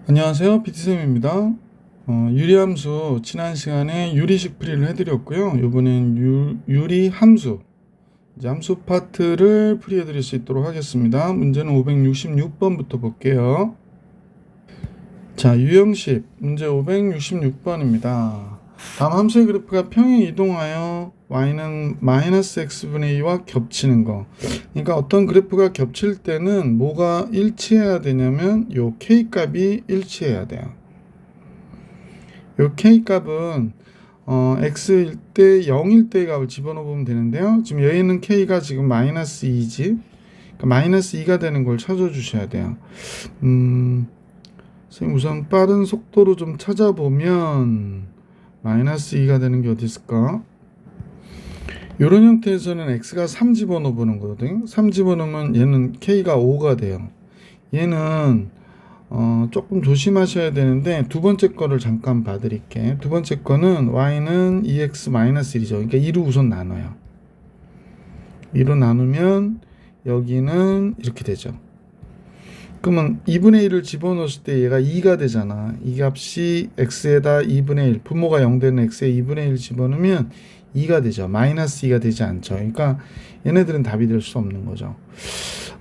안녕하세요, PT쌤입니다. 유리함수 지난 시간에 유리식 풀이를 해드렸고요. 이번엔 유리함수 이제 함수 파트를 풀이해드릴 수 있도록 하겠습니다. 문제는 566번부터 볼게요. 자, 유형식 문제 566번입니다. 다음 함수의 그래프가 평행 이동하여 y는 마이너스 x분의 2와 겹치는 거. 그러니까 어떤 그래프가 겹칠 때는 뭐가 일치해야 되냐면 요 k 값이 일치해야 돼요. 요 k 값은 x일 때 0일 때의 값을 집어넣어 보면 되는데요. 지금 여기는 k가 지금 마이너스 2지. 그러니까 마이너스 2가 되는 걸 찾아주셔야 돼요. 선생님 우선 빠른 속도로 좀 찾아보면 마이너스 2가 되는 게 어디 있을까? 이런 형태에서는 x가 3 집어넣어 보는 거거든요. 3 집어넣으면 얘는 k가 5가 돼요. 얘는 조금 조심하셔야 되는데 두 번째 거를 잠깐 봐드릴게. 두 번째 거는 y는 2x-1이죠. 그러니까 2로 우선 나눠요. 2로 나누면 여기는 이렇게 되죠. 그러면 2분의 1을 집어넣었을 때 얘가 2가 되잖아. 이 값이 x에다 2분의 1, 분모가 0 되는 x에 2분의 1 집어넣으면 2가 되죠. 마이너스 2가 되지 않죠. 그러니까 얘네들은 답이 될 수 없는 거죠.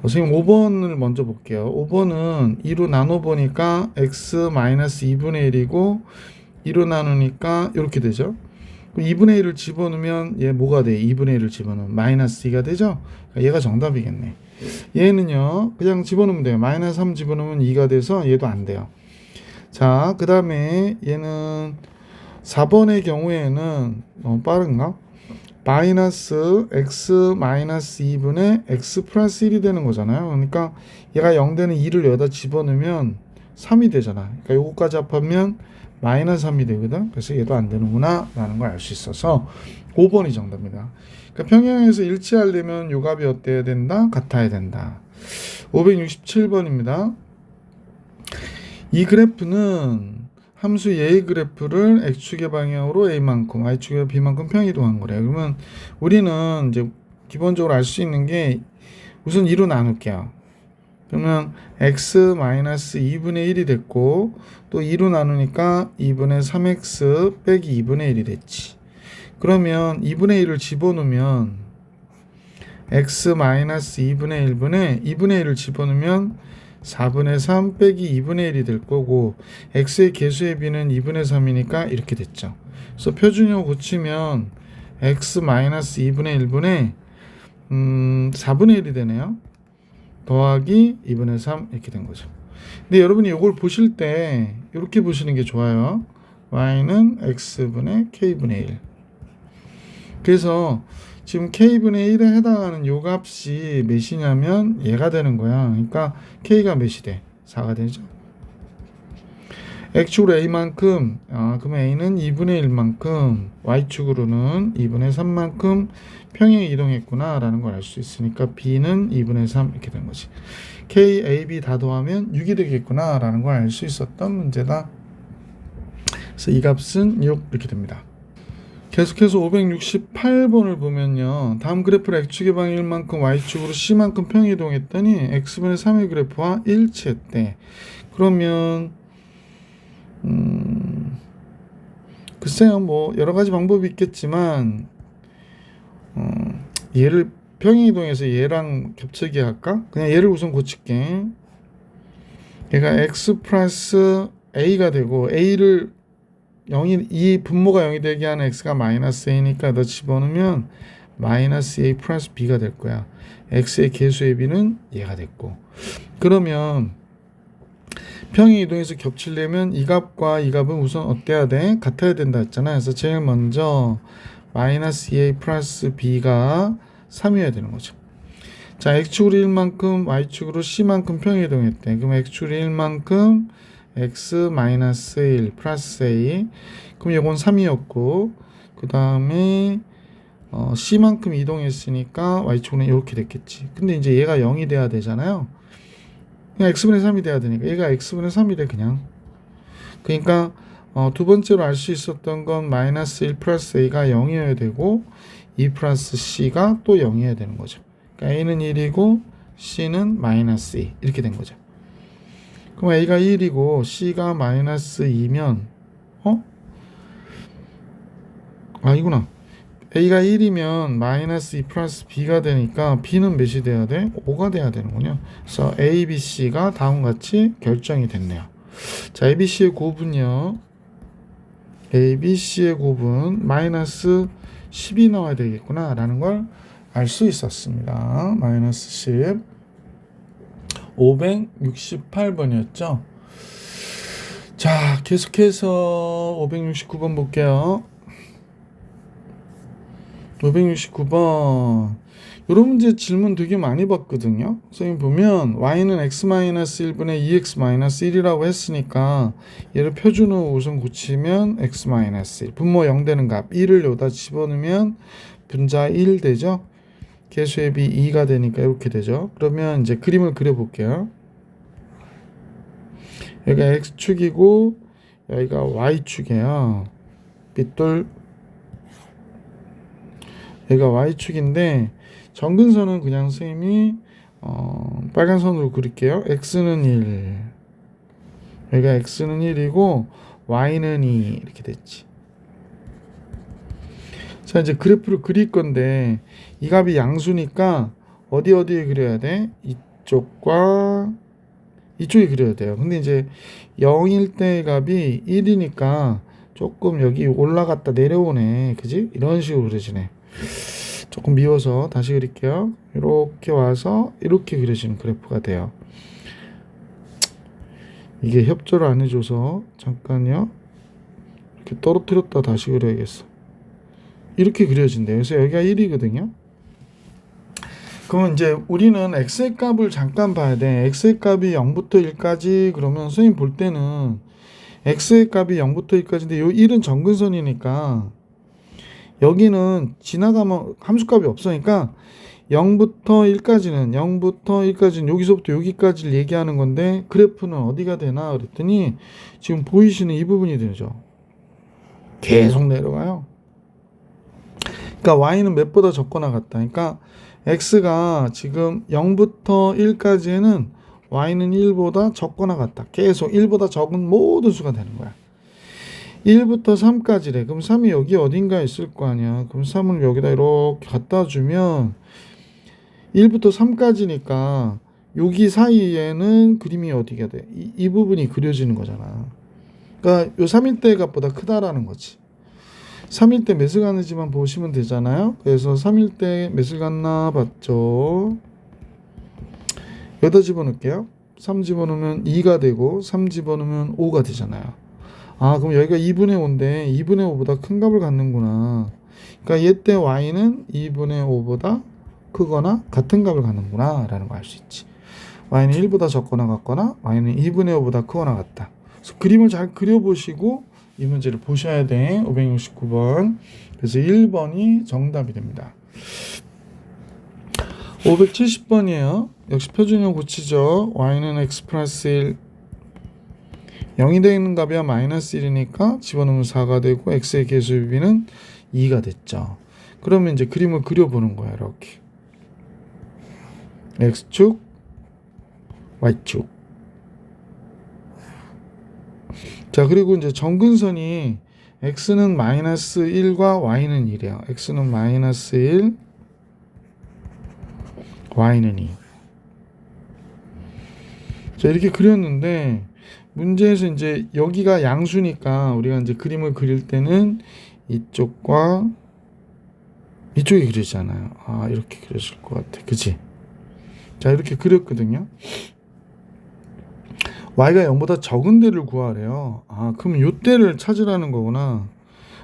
선생님 5번을 먼저 볼게요. 5번은 2로 나눠보니까 x 마이너스 2분의 1이고 2로 나누니까 이렇게 되죠. 2분의 1을 집어넣으면 얘 뭐가 돼? 2분의 1을 집어넣으면 마이너스 2가 되죠. 그러니까 얘가 정답이겠네. 얘는요 그냥 집어넣으면 돼요. 마이너스 3 집어넣으면 2가 돼서 얘도 안 돼요. 자, 그 다음에 얘는 4번의 경우에는 빠른가? 마이너스 x 마이너스 2분의 x 플러스 1이 되는 거잖아요. 그러니까 얘가 0 되는 2를 여기다 집어넣으면 3이 되잖아. 그러니까 요거까지 합하면 마이너스 3이 되거든. 그래서 얘도 안 되는구나 라는 걸 알 수 있어서 5번이 정답입니다. 그러니까 평행에서 일치하려면 요 값이 어때야 된다? 같아야 된다. 567번입니다. 이 그래프는 함수 A의 그래프를 x축의 방향으로 A만큼, y축의 B만큼 평이동한 거래요. 그러면 우리는 이제 기본적으로 알 수 있는 게 우선 2로 나눌게요. 그러면 x-2분의 1이 됐고 또 2로 나누니까 2분의 3x 빼기 2분의 1이 됐지. 그러면 2분의 1을 집어넣으면 x-2분의 1분의 2분의 1을 집어넣으면 4분의 3 빼기 2분의 1이 될 거고 x의 개수의 b는 2분의 3이니까 이렇게 됐죠. 그래서 표준형 고치면 x-2분의 1분의 4분의 1이 되네요. 더하기 2분의 3 이렇게 된 거죠. 근데 여러분이 이걸 보실 때 이렇게 보시는 게 좋아요. y는 x분의 k분의 1. 그래서 지금 k분의 1에 해당하는 요 값이 몇이냐면 얘가 되는 거야. 그러니까 k가 몇이 돼? 4가 되죠. x축으로 a만큼 그러면 a는 2분의 1만큼 y축으로는 2분의 3만큼 평행 이동했구나 라는 걸 알 수 있으니까 b는 2분의 3 이렇게 된 거지. k, a, b 다 더하면 6이 되겠구나 라는 걸 알 수 있었던 문제다. 그래서 이 값은 6 이렇게 됩니다. 계속해서 568번을 보면요. 다음 그래프를 x축의 방향 1만큼 y축으로 c만큼 평이동했더니 x분의 3의 그래프와 일치했대. 그러면 글쎄요, 뭐 여러 가지 방법이 있겠지만 얘를 평행이동해서 얘랑 겹치게 할까? 그냥 얘를 우선 고칠게. 얘가 x 플러스 a가 되고 a를 0이 이 분모가 0이 되게 하는 x가 마이너스 a니까 너 집어넣으면 마이너스 a 플러스 b가 될 거야. x의 개수의 b는 얘가 됐고. 그러면 평행 이동해서 겹치려면 이 값과 이 값은 우선 어때야 돼? 같아야 된다 했잖아. 그래서 제일 먼저 마이너스 2a 플러스 b가 3이어야 되는 거죠. 자, x축으로 1만큼 y축으로 c만큼 평행 이동했대. 그럼 x축으로 1만큼 x 마이너스 1 플러스 a. 그럼 이건 3이었고 그 다음에 c만큼 이동했으니까 y축은 이렇게 됐겠지. 근데 이제 얘가 0이 돼야 되잖아요. 그냥 x분의 3이 돼야 되니까 얘가 x분의 3이 돼 그냥. 그러니까 두 번째로 알 수 있었던 건 마이너스 1 플러스 a가 0이어야 되고 2 플러스 c가 또 0이어야 되는 거죠. 그러니까 a는 1이고 c는 마이너스 2 이렇게 된 거죠. 그럼 A가 1이고 C가 마이너스 2면 이구나. A가 1이면 마이너스 2 플러스 B가 되니까 B는 몇이 돼야 돼? 5가 돼야 되는군요. 그래서 A, B, C가 다음과 같이 결정이 됐네요. 자, A, B, C의 곱은요. A, B, C의 곱은 마이너스 10이 나와야 되겠구나 라는 걸 알 수 있었습니다. 마이너스 10 568번이었죠. 자, 계속해서 569번 볼게요. 569번. 이런 문제 질문 되게 많이 봤거든요. 선생님 보면 y는 x-1분의 2x-1이라고 했으니까 얘를 표준으로 우선 고치면 x-1 분모 0 되는 값 1을 여기다 집어넣으면 분자 1 되죠. 개수의 비 2가 되니까 이렇게 되죠. 그러면 이제 그림을 그려볼게요. 여기가 x축이고 여기가 y축이에요. 빗돌 여기가 y축인데 정근선은 그냥 선생님이 빨간 선으로 그릴게요. x는 1 여기가 x는 1이고 y는 2 이렇게 됐지. 자, 이제 그래프를 그릴 건데 이 값이 양수니까 어디에 그려야 돼? 이쪽과 이쪽에 그려야 돼요. 근데 이제 0일 때 값이 1이니까 조금 여기 올라갔다 내려오네. 그지? 이런 식으로 그려지네. 조금 미워서 다시 그릴게요. 이렇게 와서 이렇게 그려지는 그래프가 돼요. 이게 협조를 안 해줘서 잠깐요. 이렇게 떨어뜨렸다 다시 그려야겠어. 이렇게 그려진대요. 그래서 여기가 1이거든요. 그러면 이제 우리는 x의 값을 잠깐 봐야 돼. x의 값이 0부터 1까지 그러면 선생님 볼 때는 x의 값이 0부터 1까지인데 이 1은 정근선이니까 여기는 지나가면 함수값이 없으니까 0부터 1까지는 여기서부터 여기까지를 얘기하는 건데 그래프는 어디가 되나 그랬더니 지금 보이시는 이 부분이 되죠. 계속 내려가요. 그러니까 y는 몇보다 적거나 같다. 그러니까 x가 지금 0부터 1까지는 y는 1보다 적거나 같다. 계속 1보다 적은 모든 수가 되는 거야. 1부터 3까지래. 그럼 3이 여기 어딘가에 있을 거 아니야. 그럼 3을 여기다 이렇게 갖다 주면 1부터 3까지니까 여기 사이에는 그림이 어디가 돼? 이 부분이 그려지는 거잖아. 그러니까 요 3일대 값보다 크다라는 거지. 3일 때 몇을 갔는지만 보시면 되잖아요. 그래서 3일 때 몇을 갔나 봤죠. 여기다 집어넣을게요. 3 집어넣으면 2가 되고 3 집어넣으면 5가 되잖아요. 그럼 여기가 2분의 5인데 2분의 5보다 큰 값을 갖는구나. 그러니까 얘 때 y는 2분의 5보다 크거나 같은 값을 갖는구나 라는 걸 알 수 있지. y는 1보다 적거나 같거나 y는 2분의 5보다 크거나 같다. 그래서 그림을 잘 그려보시고 이 문제를 보셔야 돼. 569번. 그래서 1번이 정답이 됩니다. 570번이에요. 역시 표준형 고치죠. y는 x 플러스 1 0이 되는 값이야 마이너스 1이니까 집어넣으면 4가 되고 x의 개수비는 2가 됐죠. 그러면 이제 그림을 그려보는 거야. 이렇게 x축 y축. 자, 그리고 이제 정근선이 x는 마이너스 1과 y는 1이야. x는 마이너스 1 y는 2. 자, 이렇게 그렸는데 문제에서 이제 여기가 양수니까 우리가 이제 그림을 그릴 때는 이쪽과 이쪽이 그리잖아요. 이렇게 그려질 것 같아. 그치? 자, 이렇게 그렸거든요. y가 0보다 적은 데를 구하래요. 그러면 요 때를 찾으라는 거구나.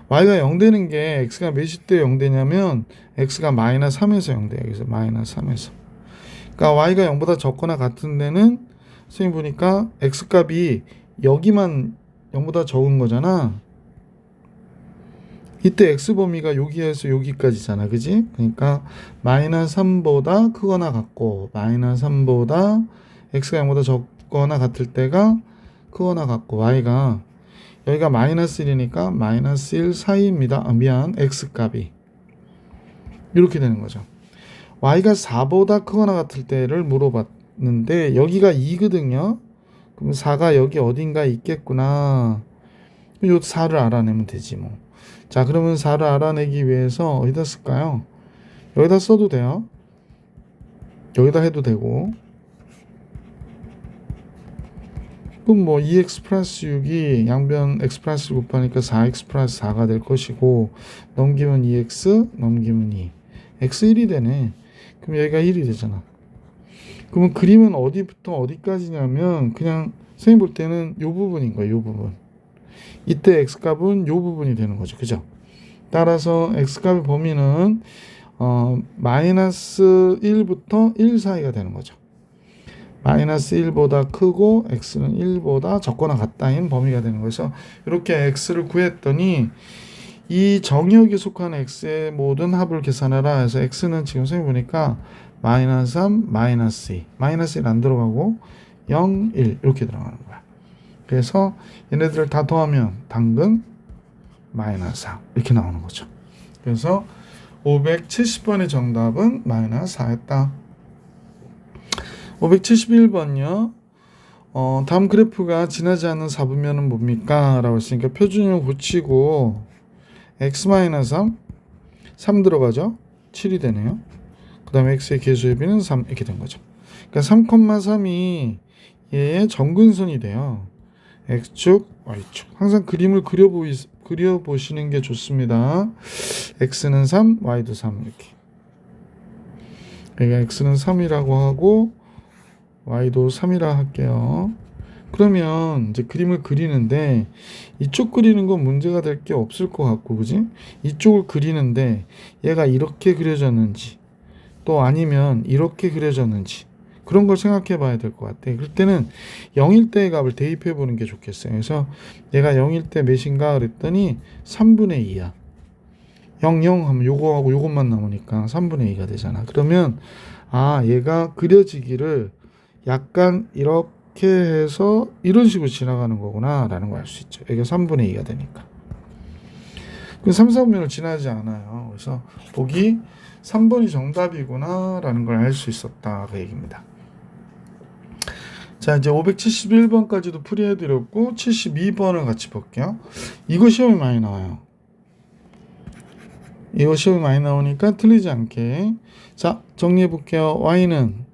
y가 0 되는 게 x가 몇이 때 0 되냐면 x가 마이너스 3에서 0 돼요. 그래서 마이너스 3에서. 그러니까 y가 0보다 적거나 같은 데는 선생님 보니까 x값이 여기만 0보다 적은 거잖아. 이때 x 범위가 여기에서 여기까지잖아. 그지? 그러니까 마이너스 3보다 크거나 같고 마이너스 3보다 x가 0보다 적거나 같을 때가 크거나 같고 y가 여기가 마이너스 1이니까 마이너스 1 사이입니다. x값이 이렇게 되는 거죠. y가 4보다 크거나 같을 때를 물어봤는데 여기가 2거든요. 그럼 4가 여기 어딘가에 있겠구나. 요 4를 알아내면 되지 뭐. 자, 그러면 4를 알아내기 위해서 어디다 쓸까요? 여기다 써도 돼요. 여기다 해도 되고. 그럼 뭐 2x 플러스 6이 양변 x 플러스 곱하니까 4x 플러스 4가 될 것이고, 넘기면 2x, 넘기면 2. x 1이 되네. 그럼 여기가 1이 되잖아. 그러면 그림은 어디부터 어디까지냐면 그냥 선생님 볼 때는 요 부분인 거예요. 요 부분. 이때 x값은 요 부분이 되는 거죠. 그죠? 따라서 x값의 범위는 마이너스 1부터 1 사이가 되는 거죠. 마이너스 1보다 크고 x는 1보다 적거나 같다인 범위가 되는 거죠. 이렇게 x를 구했더니 이 정역에 속한 x의 모든 합을 계산하라 해서 x는 지금 선생님 보니까 마이너스 3, 마이너스 2, 마이너스 1 안 들어가고 0, 1 이렇게 들어가는 거야. 그래서 얘네들을 다 더하면 당근 마이너스 4 이렇게 나오는 거죠. 그래서 570번의 정답은 마이너스 4였다. 571번요. 다음 그래프가 지나지 않는 4분면은 뭡니까? 라고 했으니까 표준형 고치고 x-3 3 들어가죠. 7이 되네요. 그 다음에 x의 계수의 비는 3 이렇게 된 거죠. 그러니까 3,3이 얘의 정근선이 돼요. x축, y축. 항상 그림을 그려보시는 게 좋습니다. x는 3, y도 3 이렇게. 그러니까 x는 3이라고 하고 y도 3이라 할게요. 그러면 이제 그림을 그리는데 이쪽 그리는 건 문제가 될 게 없을 것 같고, 그지? 이쪽을 그리는데 얘가 이렇게 그려졌는지 또 아니면 이렇게 그려졌는지 그런 걸 생각해 봐야 될 것 같아. 그럴 때는 0일 때의 값을 대입해 보는 게 좋겠어요. 그래서 얘가 0일 때 몇인가 그랬더니 3분의 2야. 0, 0 하면 요거하고 요것만 남으니까 3분의 2가 되잖아. 그러면 얘가 그려지기를 약간 이렇게 해서 이런 식으로 지나가는 거구나 라는 걸 알 수 있죠. 여기가 3분의 2가 되니까. 그 3, 4분면을 지나지 않아요. 그래서 보기 3번이 정답이구나 라는 걸 알 수 있었다 그 얘기입니다. 자, 이제 571번까지도 풀이해드렸고 72번을 같이 볼게요. 이거 시험이 많이 나와요. 이거 시험이 많이 나오니까 틀리지 않게. 자, 정리해 볼게요. y는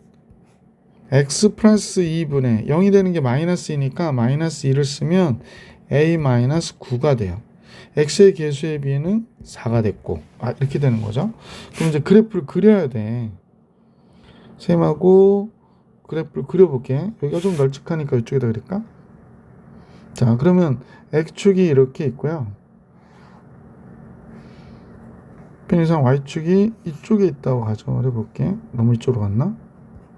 x 플러스 2분의 0이 되는 게 마이너스 2니까 마이너스 2를 쓰면 a 마이너스 9가 돼요. x의 계수의 b는 4가 됐고 이렇게 되는 거죠. 그럼 이제 그래프를 그려야 돼. 셈하고 그래프를 그려볼게. 여기가 좀 널찍하니까 이쪽에다 그릴까? 자, 그러면 x축이 이렇게 있고요. 편의상 y축이 이쪽에 있다고 가정을 해볼게. 너무 이쪽으로 갔나?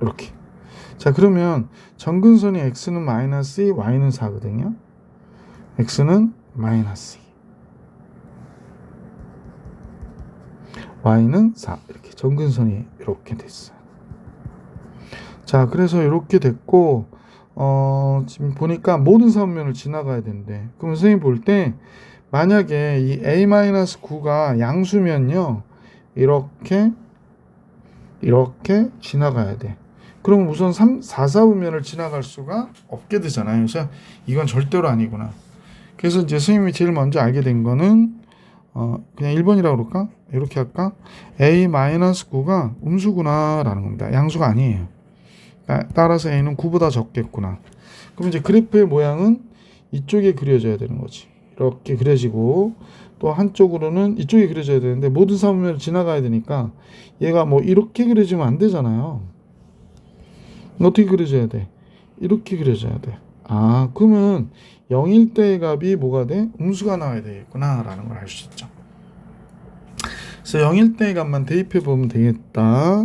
이렇게. 자, 그러면 정근선이 x는 마이너스 2, y는 4거든요. x는 마이너스 2, y는 4 이렇게 정근선이 이렇게 됐어요. 자, 그래서 이렇게 됐고 지금 보니까 모든 3분면을 지나가야 된대. 그럼 선생님 볼 때 만약에 이 a-9가 양수면요 이렇게 지나가야 돼. 그럼 우선 4, 4분면을 지나갈 수가 없게 되잖아요. 그래서 이건 절대로 아니구나. 그래서 이제 선생님이 제일 먼저 알게 된 거는 그냥 1번이라고 그럴까? 이렇게 할까? a-9가 음수구나 라는 겁니다. 양수가 아니에요. 따라서 a는 9보다 적겠구나. 그럼 이제 그래프의 모양은 이쪽에 그려져야 되는 거지. 이렇게 그려지고 또 한쪽으로는 이쪽에 그려져야 되는데 모든 3분면을 지나가야 되니까 얘가 뭐 이렇게 그려지면 안 되잖아요. 어떻게 그려져야 돼? 이렇게 그려져야 돼. 그러면 0일 때의 값이 뭐가 돼? 음수가 나와야 되겠구나 라는 걸 알 수 있죠. 그래서 0일 때의 값만 대입해 보면 되겠다.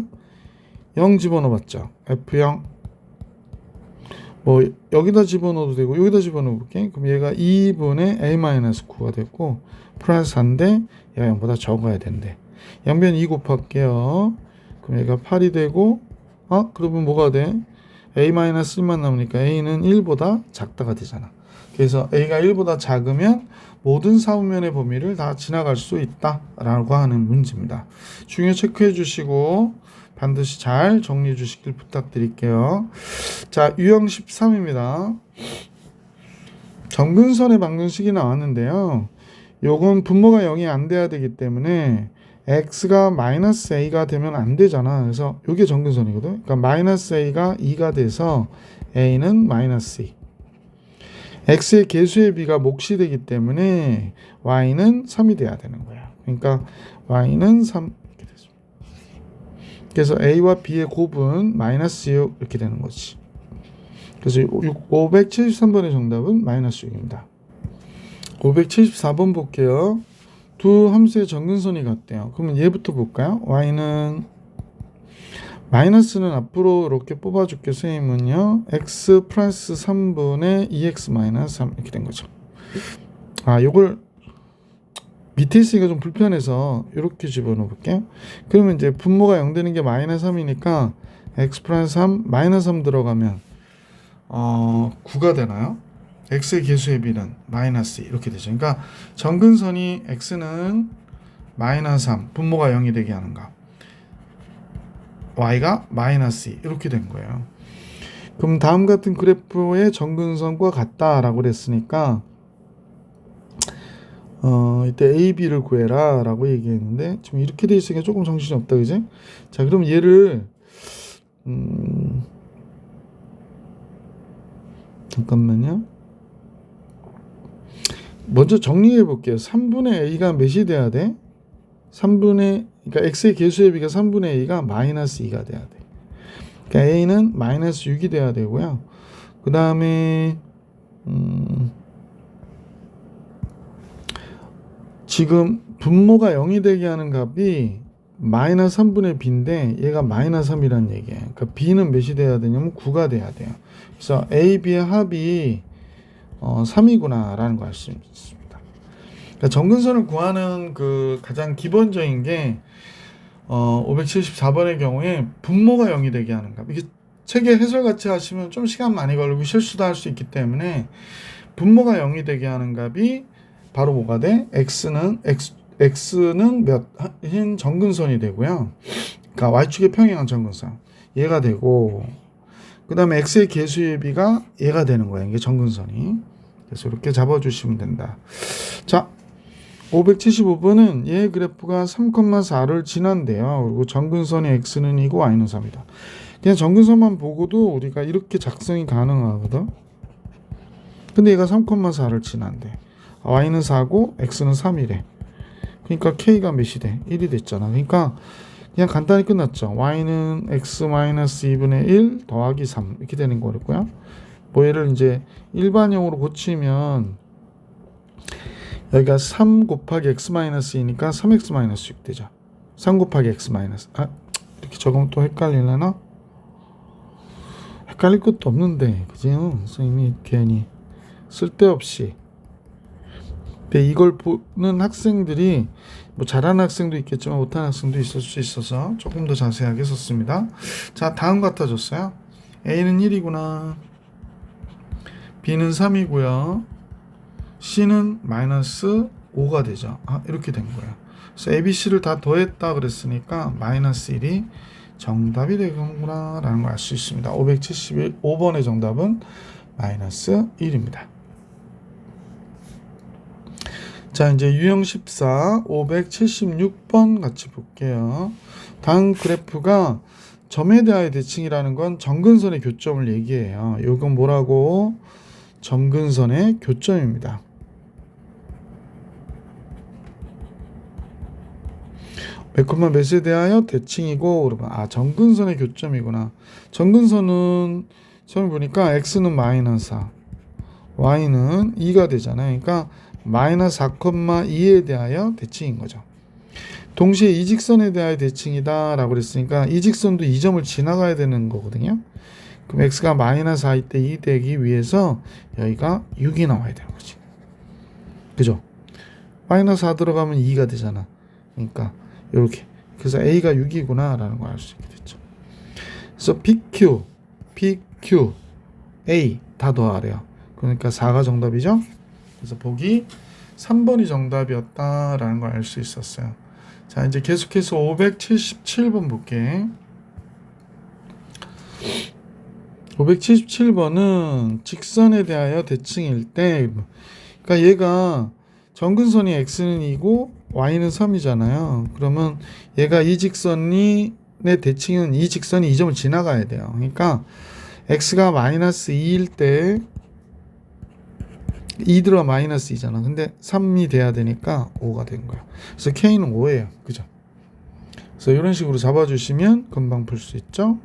0 집어넣어봤죠. F0 뭐 여기다 집어넣어도 되고 여기다 집어넣어볼게. 그럼 얘가 2분의 a-9가 됐고 플러스 4인데 얘가 0보다 적어야 된대. 양변 2 곱할게요. 그럼 얘가 8이 되고 그러면 뭐가 돼? a-1만 남으니까 a는 1보다 작다가 되잖아. 그래서 a가 1보다 작으면 모든 4분면의 범위를 다 지나갈 수 있다 라고 하는 문제입니다. 중요 체크해 주시고 반드시 잘 정리해 주시길 부탁드릴게요. 자, 유형 13입니다. 정근선의 방정식이 나왔는데요. 요건 분모가 0이 안 돼야 되기 때문에 x가 마이너스 a가 되면 안 되잖아. 그래서 이게 정근선이거든. 그러니까 마이너스 a가 2가 돼서 a는 마이너스 2. x의 개수의 비가 몫이 되기 때문에 y는 3이 돼야 되는 거야. 그러니까 y는 3 이렇게 되죠. 그래서 a와 b의 곱은 마이너스 6 이렇게 되는 거지. 그래서 573번의 정답은 마이너스 6입니다. 574번 볼게요. 두 함수의 정근선이 같대요. 그러면 얘부터 볼까요? y는 마이너스는 앞으로 이렇게 뽑아줄게. 선생님은요 x 플러스 3분의 2x 마이너스 3 이렇게 된 거죠. 요걸 밑에 있으니까 좀 불편해서 이렇게 집어넣어 볼게요. 그러면 이제 분모가 0 되는 게 마이너스 3이니까 x 플러스 3 마이너스 3 들어가면 9가 되나요? x의 개수의 비는 마이너스 2 이렇게 되죠. 그러니까 정근선이 x는 마이너스 3 분모가 0이 되게 하는 값, y가 마이너스 2 이렇게 된 거예요. 그럼 다음 같은 그래프의 정근선과 같다라고 그랬으니까 이때 a, b를 구해라 라고 얘기했는데 지금 이렇게 돼 있으니까 조금 정신이 없다, 그지? 자, 그럼 얘를 잠깐만요. 먼저 정리해 볼게요. 3분의 a가 몇이 돼야 돼? 그러니까 x의 개수의 비가 3분의 a가 마이너스 2가 돼야 돼. 그러니까 a는 마이너스 6이 돼야 되고요. 그 다음에 지금 분모가 0이 되게 하는 값이 마이너스 3분의 b인데 얘가 마이너스 3이라는 얘기예요. 그러니까 b는 몇이 돼야 되냐면 9가 돼야 돼요. 그래서 a, b의 합이 3이구나 라는 걸 알 수 있습니다. 그러니까 정근선을 구하는 그 가장 기본적인 게 574번의 경우에 분모가 0이 되게 하는 값. 이게 책에 해설 같이 하시면 좀 시간 많이 걸리고 실수도 할 수 있기 때문에 분모가 0이 되게 하는 값이 바로 뭐가 돼? x는 몇인 정근선이 되고요. 그러니까 y축의 평행한 정근선 얘가 되고, 그 다음에 x의 개수의 비가 얘가 되는 거예요. 이게 정근선이. 그래서 이렇게 잡아주시면 된다. 자, 575번은 얘 그래프가 3,4를 지난대요. 그리고 정근선의 x는 2고 y는 3이다. 그냥 정근선만 보고도 우리가 이렇게 작성이 가능하거든. 근데 얘가 3,4를 지난대. y는 4고 x는 3이래. 그러니까 k가 몇이 돼? 1이 됐잖아. 그러니까 그냥 간단히 끝났죠. y는 x-2분의 1 더하기 3 이렇게 되는 거였고요. 뭐 얘를 이제 일반형으로 고치면 여기가 3 곱하기 x-2니까 3x-6 되죠. 3 곱하기 x-, 이렇게 적으면 또 헷갈리려나? 헷갈릴 것도 없는데, 그지? 선생님이 괜히 쓸데없이. 근데 이걸 보는 학생들이 뭐 잘하는 학생도 있겠지만 못하는 학생도 있을 수 있어서 조금 더 자세하게 썼습니다. 자, 다음 같아졌어요. A는 1이구나. B는 3이고요. C는 마이너스 5가 되죠. 이렇게 된 거예요. 그래서 A, B, C를 다 더했다 그랬으니까 마이너스 1이 정답이 되는구나 라는 걸 알 수 있습니다. 575번의 정답은 마이너스 1입니다. 자, 이제 유형 14 576번 같이 볼게요. 다음 그래프가 점에 대하여 대칭이라는 건 정근선의 교점을 얘기해요. 이건 뭐라고? 정근선의 교점입니다. 몇 콤마 몇에 대하여 대칭이고, 그러면 정근선의 교점이구나. 정근선은 처음 보니까 x는 마이너스 4, y는 2가 되잖아요. 그러니까 마이너스 4,2에 대하여 대칭인 거죠. 동시에 이 직선에 대하여 대칭이다 라고 그랬으니까 이 직선도 이 점을 지나가야 되는 거거든요. 그럼 x가 마이너스 4일 때 2 되기 위해서 여기가 6이 나와야 되는 거지. 그죠? 마이너스 4 들어가면 2가 되잖아. 그러니까 이렇게. 그래서 a가 6이구나 라는 걸 알 수 있게 됐죠. 그래서 PQ, A 다 더하래요. 그러니까 4가 정답이죠. 그래서 보기 3번이 정답이었다라는 걸 알 수 있었어요. 자, 이제 계속해서 577번 볼게. 577번은 직선에 대하여 대칭일 때, 그러니까 얘가 정근선이 x는 2고 y는 3이잖아요. 그러면 얘가 이 직선이 내 대칭은 이 직선이 이 점을 지나가야 돼요. 그러니까 x가 마이너스 2일 때 2 들어 마이너스 2잖아. 근데 3이 돼야 되니까 5가 된 거야. 그래서 k는 5예요. 그죠? 그래서 이런 식으로 잡아주시면 금방 풀 수 있죠.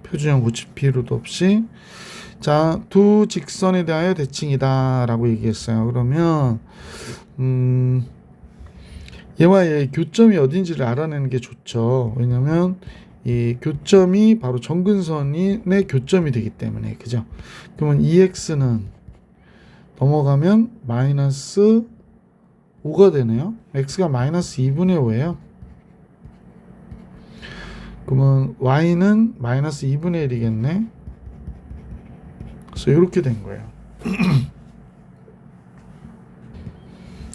표준형 고칠 필요도 없이. 자, 두 직선에 대하여 대칭이다 라고 얘기했어요. 그러면 얘와 얘의 교점이 어딘지를 알아내는 게 좋죠. 왜냐면 이 교점이 바로 정근선의 교점이 되기 때문에. 그죠? 그러면 2x는 넘어가면 마이너스 5가 되네요. x가 마이너스 2분의 5예요. 그러면 y는 마이너스 2분의 1이겠네. 그래서 이렇게 된 거예요.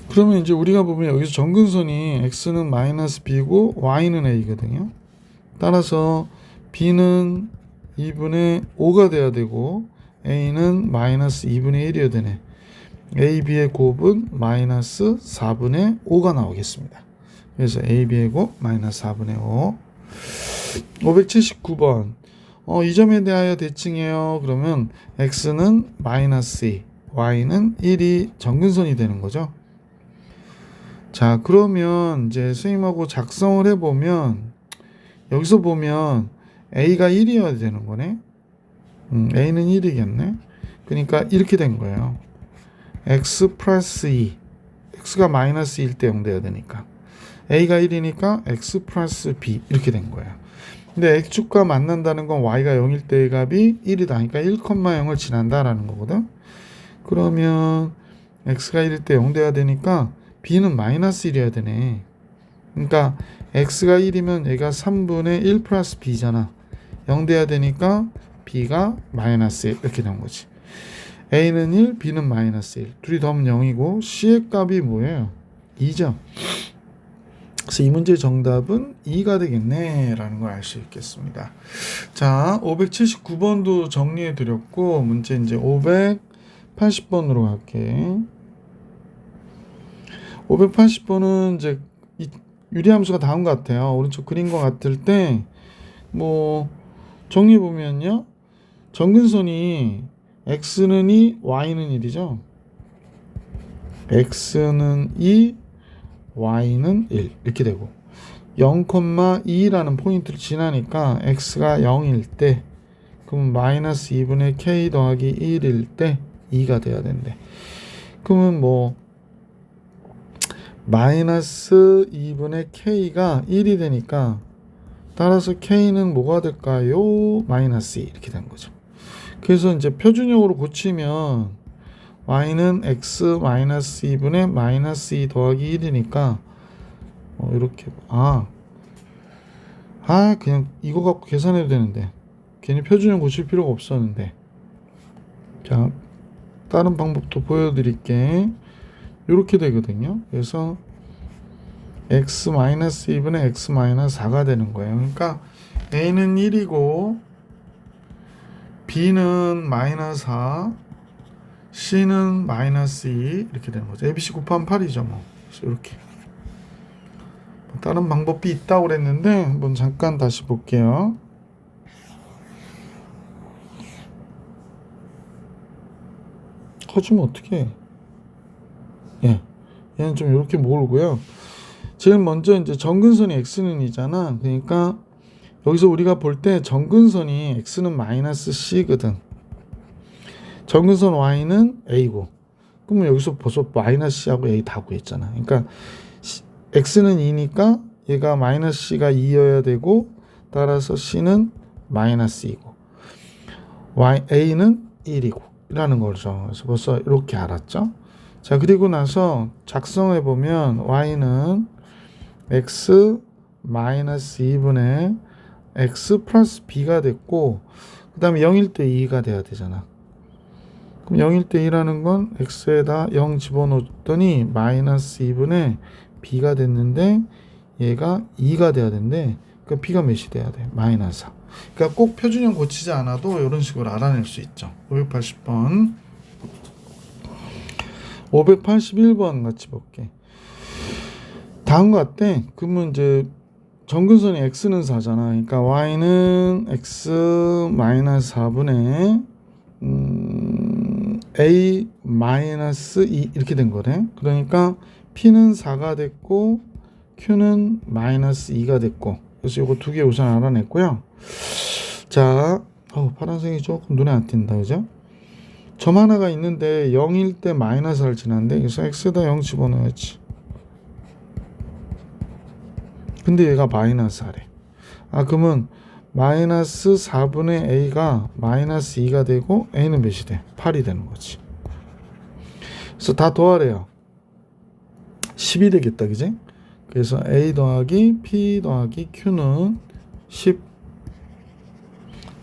그러면 이제 우리가 보면 여기서 정근선이 x는 마이너스 b고 y는 a거든요. 따라서 b는 2분의 5가 돼야 되고 a는 마이너스 2분의 1이어야 되네. a, b의 곱은 마이너스 4분의 5가 나오겠습니다. 그래서 a, b의 곱 마이너스 4분의 5. 579번. 이 점에 대하여 대칭해요. 그러면 x는 마이너스 2, y는 1이 정근선이 되는 거죠. 자, 그러면 이제 선생님하고 작성을 해보면 여기서 보면 a가 1이어야 되는 거네. a는 1이겠네. 그러니까 이렇게 된 거예요. x 플러스 2. x가 마이너스 1 때 0 돼야 되니까. a가 1이니까 x 플러스 b 이렇게 된 거예요. 근데 x축과 만난다는 건 y가 0일 때의 값이 1이다. 그러니까 1,0을 지난다라는 거거든. 그러면 x가 1일 때 0 돼야 되니까 b는 마이너스 1이어야 되네. 그러니까 x가 1이면 얘가 3분의 1 플러스 b잖아. 0 돼야 되니까 b가 마이너스 1 이렇게 된 거지. a는 1, b는 마이너스 1. 둘이 더하면 0이고 c의 값이 뭐예요? 2죠. 그래서 이 문제의 정답은 2가 되겠네 라는 걸 알 수 있겠습니다. 자, 579번도 정리해 드렸고 문제 이제 580번으로 갈게. 580번은 이제 유리함수가 다음과 같아요. 오른쪽 그림과 같을 때 뭐 정리해 보면요. 정근선이 x는 2, y는 1이죠. x는 2, y는 1 이렇게 되고 0,2라는 포인트를 지나니까 x가 0일 때 그러면 마이너스 2분의 k 더하기 1일 때 2가 돼야 된대. 그러면 뭐 마이너스 2분의 k가 1이 되니까 따라서 k는 뭐가 될까요? 마이너스 2 이렇게 된 거죠. 그래서 이제 표준형으로 고치면 y는 x 마이너스 2분의 마이너스 2 더하기 1이니까 이렇게 그냥 이거 갖고 계산해도 되는데 괜히 표준형 고칠 필요가 없었는데. 자, 다른 방법도 보여드릴게. 이렇게 되거든요. 그래서 x 마이너스 2분의 x 마이너스 4가 되는 거예요. 그러니까 a는 1이고 b는 마이너스 4, c는 마이너스 2 이렇게 되는 거죠. abc 곱하면 8이죠. 뭐. 그래서 이렇게. 다른 방법이 있다고 그랬는데 한번 잠깐 다시 볼게요. 커지면 어떻게? 예, 얘는 좀 이렇게 모으고요. 제일 먼저 이제 정근선이 x는 2잖아. 그러니까 여기서 우리가 볼 때 정근선이 x는 마이너스 c거든. 정근선 y는 a고. 그러면 여기서 벌써 마이너스 c하고 a 다 구했잖아. 그러니까 x는 2니까 얘가 마이너스 c가 2여야 되고 따라서 c는 마이너스 2고 a는 1이고 라는 거죠. 그래서 벌써 이렇게 알았죠. 자, 그리고 나서 작성해 보면 y는 x 마이너스 2분의 x 플러스 b가 됐고 그 다음에 0일 때 2가 돼야 되잖아. 그럼 0일 때 2라는 건 x에다 0 집어넣었더니 마이너스 2분의 b가 됐는데 얘가 2가 돼야 되는데 그 b가 몇이 돼야 돼? 마이너스 4. 그러니까 꼭 표준형 고치지 않아도 이런 식으로 알아낼 수 있죠. 580번. 581번 같이 볼게. 다음과 같대. 그러면 이제 정근선이 x는 4잖아. 그러니까 y는 x 4분의 a 2 이렇게 된 거래. 그러니까 p는 4가 됐고 q는 -2가 됐고. 그래서 이거 두 개 우선 알아냈고요. 자, 파란색이 조금 눈에 안 띈다, 그죠? 점 하나가 있는데 0일 때 -를 지났는데 그래서 x에다 0 집어넣어야지. 근데 얘가 -하래. 그러면 -4분의 a가 -2가 되고 a는 몇이 돼? 8이 되는 거지. 그래서 다 더하래요. 10이 되겠다, 그지? 그래서 a 더하기 p 더하기 q는 10.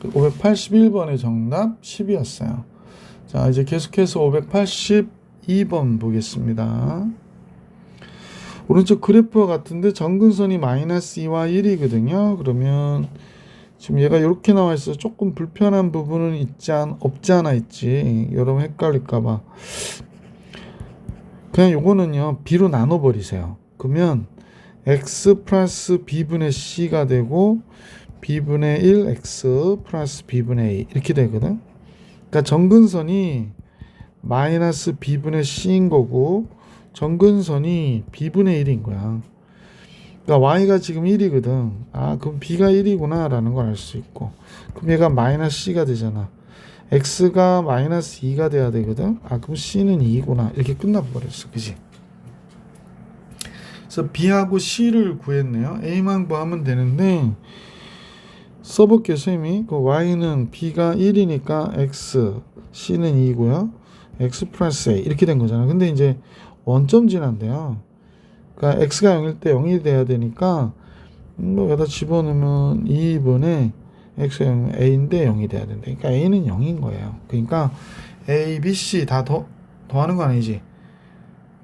581번의 정답 10이었어요. 자, 이제 계속해서 582번 보겠습니다. 오른쪽 그래프와 같은데 정근선이 -2와 1이거든요. 그러면 지금 얘가 이렇게 나와 있어 조금 불편한 부분은 없지 않아 있지. 여러분 헷갈릴까봐. 그냥 요거는요 b로 나눠 버리세요. 그러면 x 플러스 b분의 c가 되고 b분의 1 x 플러스 b분의 a 이렇게 되거든. 그러니까 정근선이 마이너스 b분의 c인 거고 정근선이 b분의 1인 거야. 그러니까 y가 지금 1이거든. 그럼 b가 1이구나 라는 걸 알 수 있고, 그럼 얘가 -c가 되잖아. x가 -2가 돼야 되거든. 그럼 c는 2구나 이렇게 끝나버렸어, 그지? 그래서 b하고 c를 구했네요. a만 구하면 되는데 써볼게요, 쌤이. 그 y는 b가 1이니까 x, c는 2고요. x 플러스 a 이렇게 된 거잖아. 근데 이제 원점 지난대요. 그러니까 x가 0일 때 0이 돼야 되니까 여기다 집어넣으면 2분의 x가 0, a인데 0이 돼야 된다. 그러니까 a는 0인 거예요. 그러니까 a, b, c 다 더하는 거 아니지?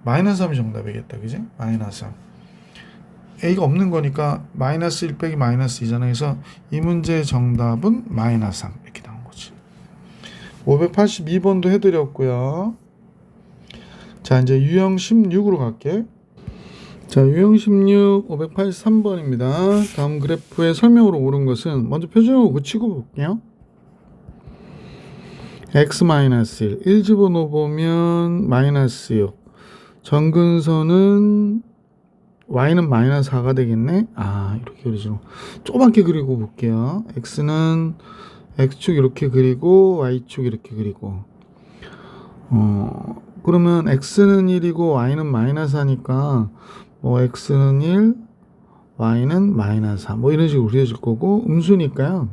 -3이 정답이겠다, 그지? -3. a가 없는 거니까 -1 빼기 -2잖아. 그래서 이 문제의 정답은 -3 이렇게 나온 거지. 582번도 해드렸고요. 자, 이제 유형 16으로 갈게. 자, 유형 16 583번입니다. 다음 그래프의 설명으로 옳은 것은 먼저 표준형으로 고치고 볼게요. x-1 1 집어넣어보면 -6. 정근선은 y는 -4가 되겠네. 이렇게 그리죠. 조그맣게 그리고 볼게요. x는 x축 이렇게 그리고 y축 이렇게 그리고 그러면 x는 1이고 y는 -4니까 x는 1, y는 -4 이런 식으로 그려질 거고, 음수니까요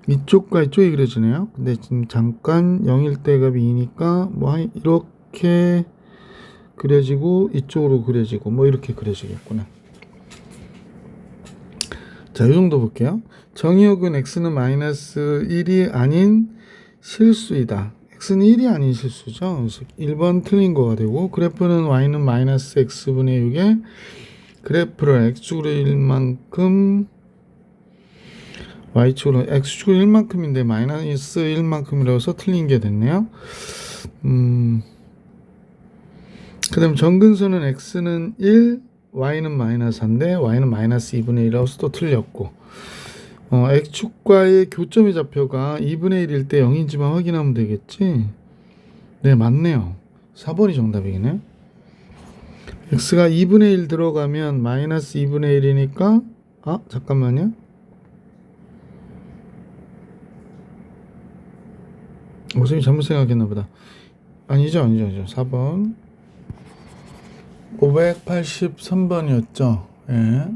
이쪽과 이쪽이 그려지네요. 근데 지금 잠깐 0일 때 값이 2니까 이렇게 그려지고 이쪽으로 그려지고 이렇게 그려지겠구나. 자, 이 정도 볼게요. 정의역은 x는 -1이 아닌 실수이다. x는 1이 아닌 실수죠. 그래서 1번 틀린 거가 되고, 그래프는 y는 -x분의 6에 그래프를 x축으로 1만큼 y축으로 x축으로 1만큼인데 -1만큼이라고 해서 틀린 게 됐네요. 그 다음 정근선은 x는 1, y는 -4인데 y는 -2분의 1이라고 또 틀렸고, x축과의 교점의 좌표가 2분의 1일 때 0인지만 확인하면 되겠지. 네, 맞네요. 4번이 정답이네. x가 2분의 1 들어가면 -2분의 1이니까 잠깐만요. 선생님이 잘못 생각했나 보다. 아니죠. 4번 583번이었죠. 예.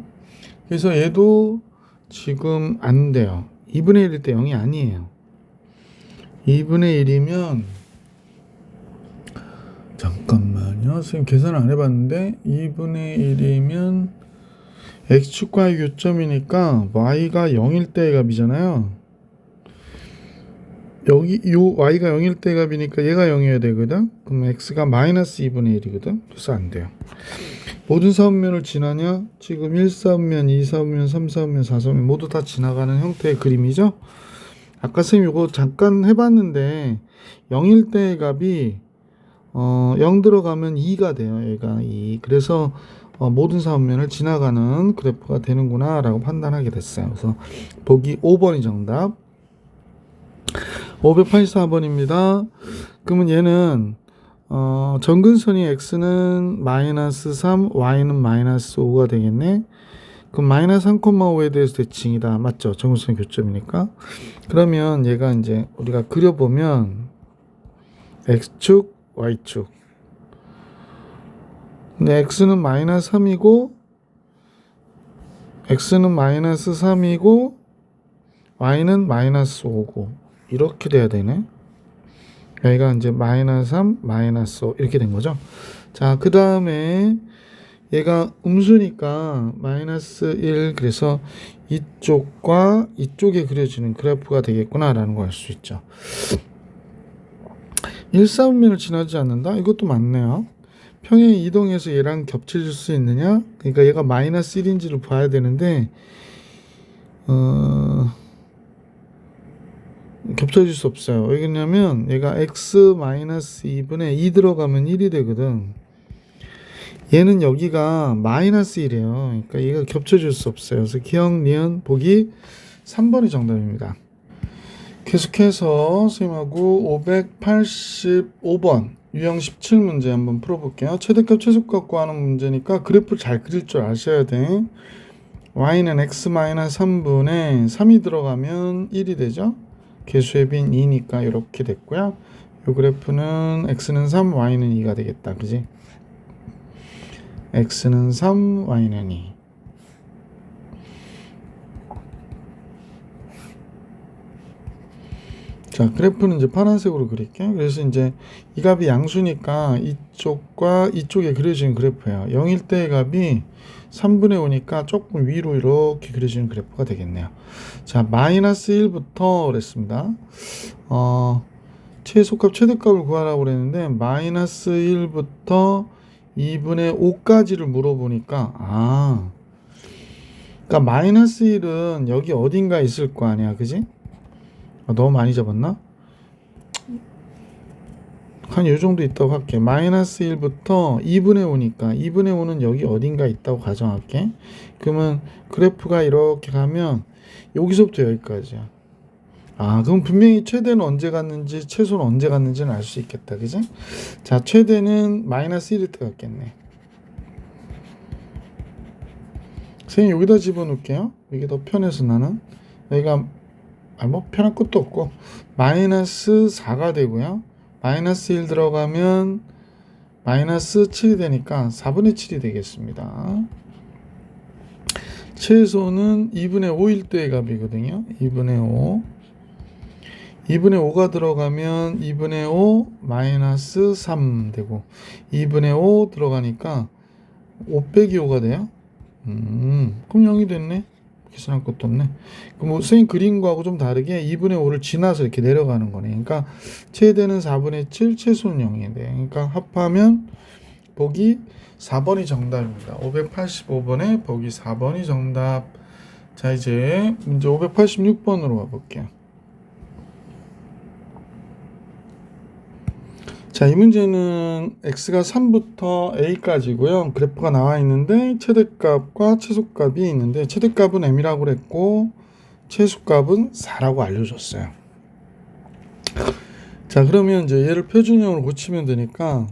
그래서 얘도 지금 안 돼요. 2분의 1일 때 0이 아니에요. 2분의 1이면 잠깐만요. 선생님 계산을 안 해봤는데 2분의 1이면 x축과의 교점이니까 y가 0일 때의 값이잖아요. 여기 요 y가 0일 때 값이니까 얘가 0이어야 되거든. 그럼 x가 -2분의 1이거든. 그래서 안 돼요. 모든 사분면을 지나냐? 지금 1사분면, 2사분면, 3사분면, 4사분면 모두 다 지나가는 형태의 그림이죠. 아까 선생님 이거 잠깐 해봤는데 0일 때의 값이 0 들어가면 2가 돼요. 얘가 2. 그래서 모든 사분면을 지나가는 그래프가 되는구나 라고 판단하게 됐어요. 그래서 보기 5번이 정답. 584번입니다. 그러면 얘는 정근선이 x는 마이너스 3, y는 마이너스 5가 되겠네. 그럼 마이너스 3,5에 대해서 대칭이다. 맞죠? 정근선 교점이니까. 그러면 얘가 이제 우리가 그려보면 x축, y축. 근데 x는 마이너스 3이고 x는 마이너스 3이고 y는 마이너스 5고 이렇게 돼야 되네. 여기가 이제 마이너스 3, 마이너스 5 이렇게 된 거죠. 자, 그 다음에 얘가 음수니까 마이너스 1 그래서 이쪽과 이쪽에 그려지는 그래프가 되겠구나 라는 걸 알 수 있죠. 1사분면을 지나지 않는다? 이것도 맞네요. 평행이 이동해서 얘랑 겹쳐질 수 있느냐? 그러니까 얘가 마이너스 1인지를 봐야 되는데 겹쳐질 수 없어요. 왜냐면 얘가 x 마이너스 2분의 2 들어가면 1이 되거든. 얘는 여기가 마이너스 1이에요. 그러니까 얘가 겹쳐질 수 없어요. 그래서 기억, 니은, 보기 3번이 정답입니다. 계속해서 선생님하고 585번 유형 17문제 한번 풀어볼게요. 최대값 최소값 구하는 문제니까 그래프를 잘 그릴 줄 아셔야 돼. y는 x-3분의 3이 들어가면 1이 되죠. 개수의 빈 2니까 이렇게 됐고요. 이 그래프는 x는 3, y는 2가 되겠다. 그지? x는 3, y는 2. 자, 그래프는 이제 파란색으로 그릴게요. 그래서 이제 이 값이 양수니까 이쪽과 이쪽에 그려지는 그래프예요. 0일 때의 값이 3분의 5니까 조금 위로 이렇게 그려지는 그래프가 되겠네요. 자, 마이너스 1부터 그랬습니다. 최소값, 최대값을 구하라고 그랬는데 마이너스 1부터 2분의 5까지를 물어보니까 그러니까 마이너스 1은 여기 어딘가 있을 거 아니야, 그지? 너무 많이 잡았나? 한 요 정도 있다고 할게. 마이너스 1부터 2분의 5니까 2분의 5는 여기 어딘가 있다고 가정할게. 그러면 그래프가 이렇게 가면 여기서부터 여기까지야. 그럼 분명히 최대는 언제 갔는지 최소는 언제 갔는지는 알 수 있겠다. 그지? 자, 최대는 마이너스 1일 때 갔겠네. 선생님 여기다 집어넣을게요. 이게 더 편해서 나는. 여기가 뭐 편할 것도 없고 마이너스 4가 되고요. 마이너스 1 들어가면 마이너스 7이 되니까 4분의 7이 되겠습니다. 최소는 2분의 5일 때의 값이거든요. 2분의 5. 2분의 5가 들어가면 2분의 5 마이너스 3 되고 2분의 5 들어가니까 5 빼기 5가 돼요. 그럼 0이 됐네. 계산할 것도 없네. 그럼 선생님 그린 거하고 좀 다르게 2분의 5를 지나서 이렇게 내려가는 거네. 그러니까 최대는 4분의 7, 최소는 0이 돼. 그러니까 합하면 보기 4번이 정답입니다. 585번에 보기 4번이 정답. 자, 이제 문제 586번으로 가볼게요. 자, 이 문제는 x가 3부터 a까지고요. 그래프가 나와 있는데 최대값과 최소값이 있는데 최대값은 m이라고 그랬고 최소값은 4라고 알려줬어요. 자, 그러면 이제 얘를 표준형으로 고치면 되니까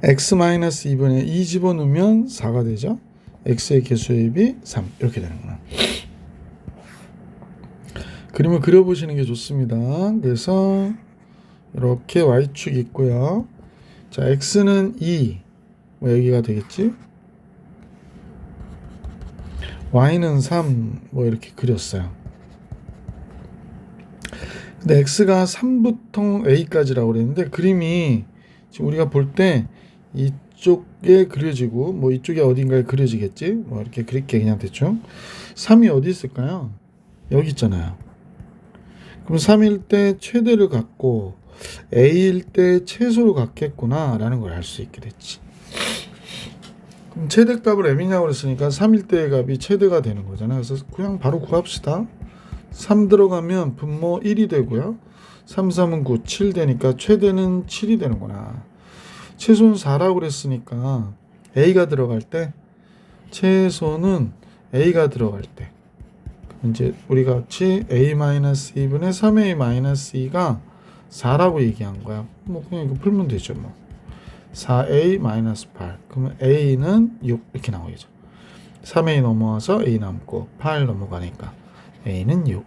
x-2분의 2 집어넣으면 4가 되죠. x의 개수의 3 이렇게 되는구나. 그림을 그려보시는 게 좋습니다. 그래서 이렇게 y축 있고요. 자, x는 2, 뭐 여기가 되겠지? y는 3, 뭐 이렇게 그렸어요. 근데 x가 3부터 a까지라고 그랬는데 그림이 지금 우리가 볼 때 이쪽에 그려지고 뭐 이쪽에 어딘가에 그려지겠지? 뭐 이렇게 그릴게 그냥 대충. 3이 어디 있을까요? 여기 있잖아요. 그럼 3일 때 최대를 갖고 A일 때 최소를 갖겠구나 라는 걸 알 수 있게 됐지. 그럼 최대값을 m이냐고 그랬으니까 3일 때의 값이 최대가 되는 거잖아요. 그래서 그냥 바로 구합시다. 3 들어가면 분모 1이 되고요. 3, 3은 9, 7 되니까 최대는 7이 되는구나. 최소는 4라고 그랬으니까 a가 들어갈 때, 최소는 a가 들어갈 때, 이제 우리가 같이 a-2분의 3a-2가 4라고 얘기한 거야. 뭐 그냥 이거 풀면 되죠. 뭐 4a-8. 그러면 a는 6 이렇게 나오겠죠. 3a 넘어와서 a 남고 8 넘어가니까 a는 6.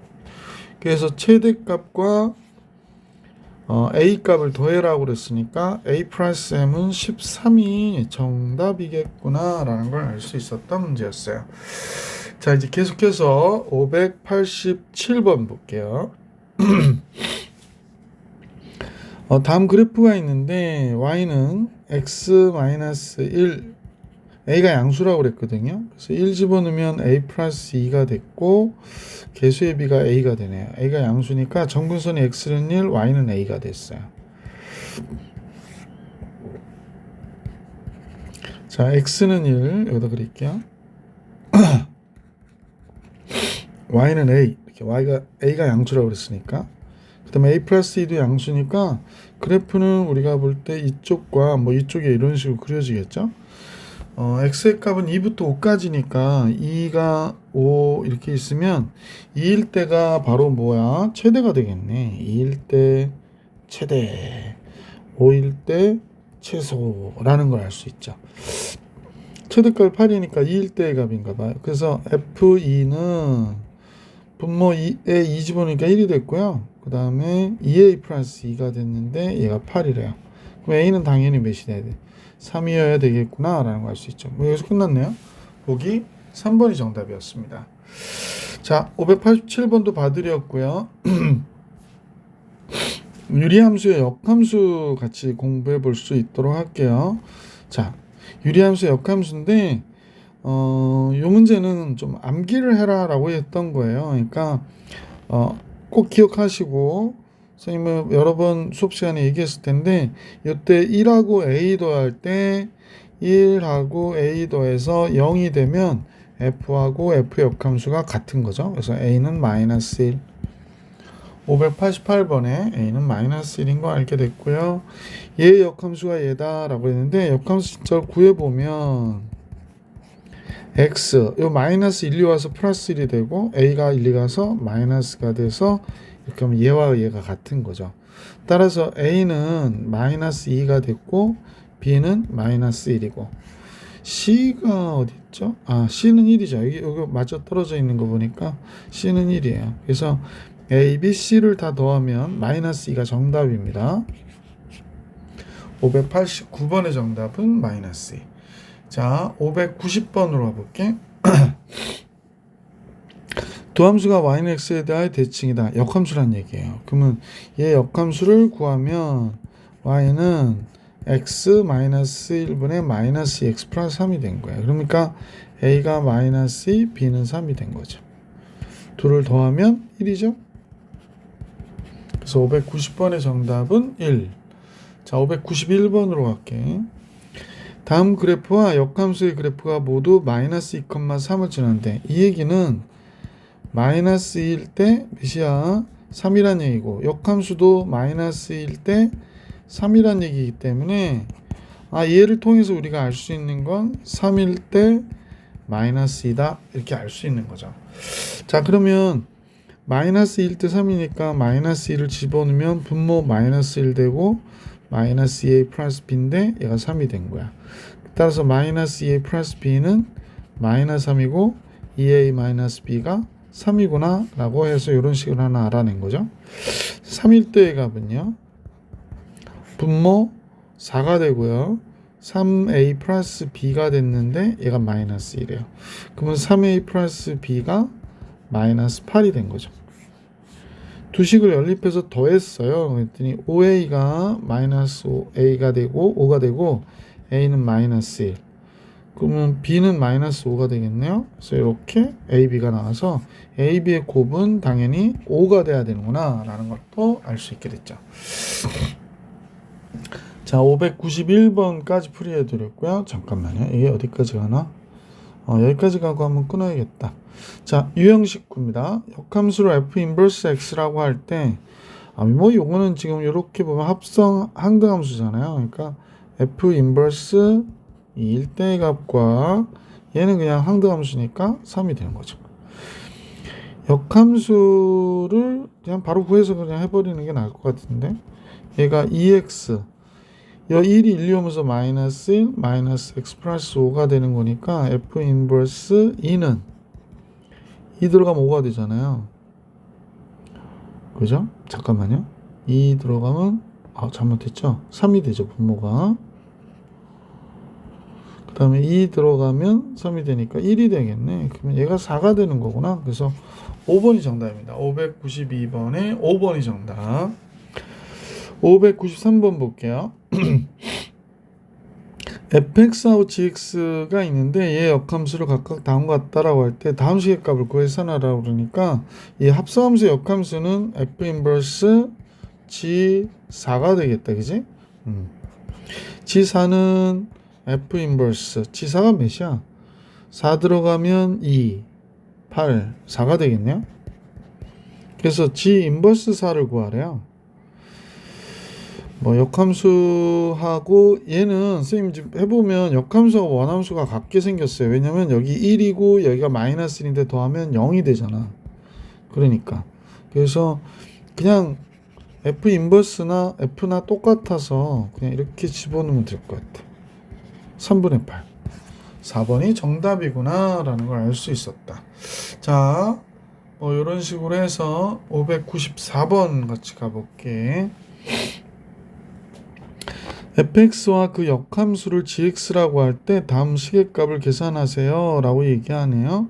그래서 최대값과 A값을 더해라고 그랬으니까 A 플러스 M은 13이 정답이겠구나 라는 걸 알 수 있었던 문제였어요. 자, 이제 계속해서 587번 볼게요. 다음 그래프가 있는데 Y는 X-1, A가 양수라고 그랬거든요. 그래서 1 집어넣으면 A 플러스 2가 됐고 개수의 B가 A가 되네요. A가 양수니까 점근선이 X는 1, Y는 A가 됐어요. 자, X는 1 여기다 그릴게요. Y는 A, 이렇게 A가 양수라고 그랬으니까, 그 다음에 A 플러스 2도 양수니까 그래프는 우리가 볼 때 이쪽과 뭐 이쪽에 이런 식으로 그려지겠죠. x의 값은 2부터 5까지니까 2가 5 이렇게 있으면 2일 때가 바로 뭐야? 최대가 되겠네. 2일 때 최대, 5일 때 최소라는 걸 알 수 있죠. 최대값이 8이니까 2일 때의 값인가 봐요. 그래서 F2는 분모 2에 2 집어넣으니까 1이 됐고요. 그 다음에 2a 플러스 2가 됐는데 얘가 8이래요. 그럼 a는 당연히 몇이 돼야 돼? 3이어야 되겠구나 라는 걸 알 수 있죠. 뭐 여기서 끝났네요. 보기 3번이 정답이었습니다. 자, 587번도 봐드렸고요. 유리함수의 역함수 같이 공부해 볼 수 있도록 할게요. 자, 유리함수의 역함수인데 이 문제는 좀 암기를 해라 라고 했던 거예요. 그러니까 꼭 기억하시고, 선생님은 여러 번 수업 시간에 얘기했을 텐데, 이때 1하고 a 더할 때 1하고 a 더해서 0이 되면 f하고 f의 역함수가 같은 거죠. 그래서 a는 마이너스 1. 588번에 a는 마이너스 1인 거 알게 됐고요. 얘의 역함수가 얘다 라고 했는데, 역함수 진짜로 구해보면 x, 요 마이너스 1이 와서 플러스 1이 되고 a가 1이 가서 마이너스가 돼서 이렇게 하면 얘와 얘가 같은 거죠. 따라서 a는 마이너스 2가 됐고 b는 마이너스 1이고 c가 어디 있죠? c는 1이죠. 여기 맞아 떨어져 있는 거 보니까 c는 1이에요. 그래서 a, b, c를 다 더하면 마이너스 2가 정답입니다. 589번의 정답은 마이너스 2. 자, 590번으로 가볼게. 도함수가 y는 x에 대하여 대칭이다. 역함수란 얘기예요. 그러면 얘 역함수를 구하면 y는 x-1분의 마이너스 x 플러스 3이 된 거예요. 그러니까 a가 마이너스 2, b는 3이 된 거죠. 둘을 더하면 1이죠. 그래서 590번의 정답은 1. 자, 591번으로 갈게. 다음 그래프와 역함수의 그래프가 모두 마이너스 2,3을 지나는데, 이 얘기는 마이너스 2일 때 몇이야? 3이란 얘기고, 역함수도 마이너스 2일 때 3이란 얘기이기 때문에 얘를 통해서 우리가 알 수 있는 건 3일 때 마이너스 2다 이렇게 알 수 있는 거죠. 자, 그러면 마이너스 1일 때 3이니까 마이너스 1을 집어넣으면 분모 마이너스 1 되고 마이너스 2a 플러스 b인데 얘가 3이 된 거야. 따라서 마이너스 2a 플러스 b는 마이너스 3이고 2a 마이너스 b가 3이구나 라고 해서 이런 식으로 하나 알아낸 거죠. 3일 때의 값은요, 분모 4가 되고요, 3a 플러스 b가 됐는데 얘가 마이너스 1이에요. 그러면 3a 플러스 b가 마이너스 8이 된 거죠. 두 식을 연립해서 더했어요. 그랬더니 5a가 마이너스 5a가 되고 5가 되고 a는 마이너스 1. 그러면 b는 마이너스 5가 되겠네요. 그래서 이렇게 a, b가 나와서 a, b의 곱은 당연히 5가 돼야 되는구나 라는 것도 알 수 있게 됐죠. 자, 591번까지 풀이해 드렸고요. 잠깐만요. 이게 어디까지 가나? 여기까지 가고 한번 끊어야겠다. 자, 유형식구입니다. 역함수로 f 인버스 x라고 할 때, 뭐 요거는 지금 이렇게 보면 합성 항등함수잖아요. 그러니까 f 인버스 이 1대의 값과 얘는 그냥 항등함수니까 3이 되는 거죠. 역함수를 그냥 바로 구해서 그냥 해버리는 게 나을 것 같은데, 얘가 2x 여 1이 1, 2 오면서 마이너스 1, 마이너스 x 플러스 5가 되는 거니까 f 인버스 2는 2 들어가면 5가 되잖아요. 그죠? 잠깐만요. 2 들어가면 잘못했죠? 3이 되죠, 분모가. 그 다음에 2 들어가면 3이 되니까 1이 되겠네. 그러면 얘가 4가 되는 거구나. 그래서 5번이 정답입니다. 592번에 5번이 정답. 593번 볼게요. fx하고 gx가 있는데 얘 역함수를 각각 다음과 같다라고 할 때 다음 식의 값을 구해서 하라고 그러니까 이 합성함수의 역함수는 f 인버스 g4가 되겠다. 그지? g4는 f 인버스 g4가 몇이야? 4 들어가면 2, 8, 4가 되겠네요. 그래서 g 인버스 4를 구하래요. 뭐 역함수하고 얘는 선생님 지금 해보면 역함수하고 원함수가 같게 생겼어요. 왜냐면 여기 1이고 여기가 마이너스 1인데 더하면 0이 되잖아. 그러니까 그래서 그냥 f 인버스나 f나 똑같아서 그냥 이렇게 집어넣으면 될 것 같아. 3분의 8 4번이 정답이구나 라는 걸 알 수 있었다. 자, 뭐 이런 식으로 해서 594번 같이 가볼게. fx와 그 역함수를 gx라고 할 때 다음 식의 값을 계산하세요 라고 얘기하네요.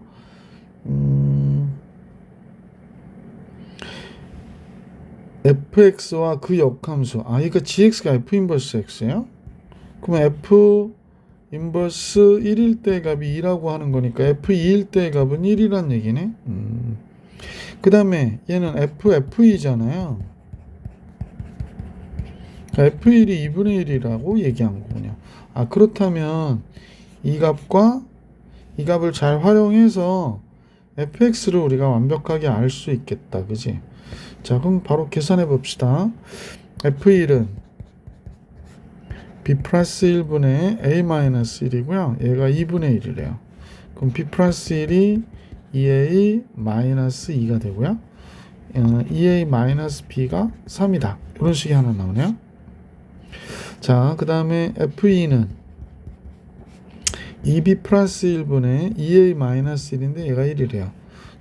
fx와 그 역함수 그러니까 gx가 f 인버스 x예요? 그러면 f 인버스 1일 때의 값이 2라고 하는 거니까 f2일 때의 값은 1이란 얘기네. 그 다음에 얘는 f2잖아요. f1이 2분의 1이라고 얘기한 거군요. 그렇다면 이 값과 이 값을 잘 활용해서 fx를 우리가 완벽하게 알 수 있겠다. 그지? 자, 그럼 바로 계산해 봅시다. f1은 b 플러스 1분의 a 마이너스 1이고요. 얘가 2분의 1이래요. 그럼 b 플러스 1이 2a 마이너스 2가 되고요. 2a 마이너스 b가 3이다. 이런 식이 하나 나오네요. 자, 그 다음에 f2는 2b 플러스 1분의 2a 마이너스 1인데 얘가 1이래요.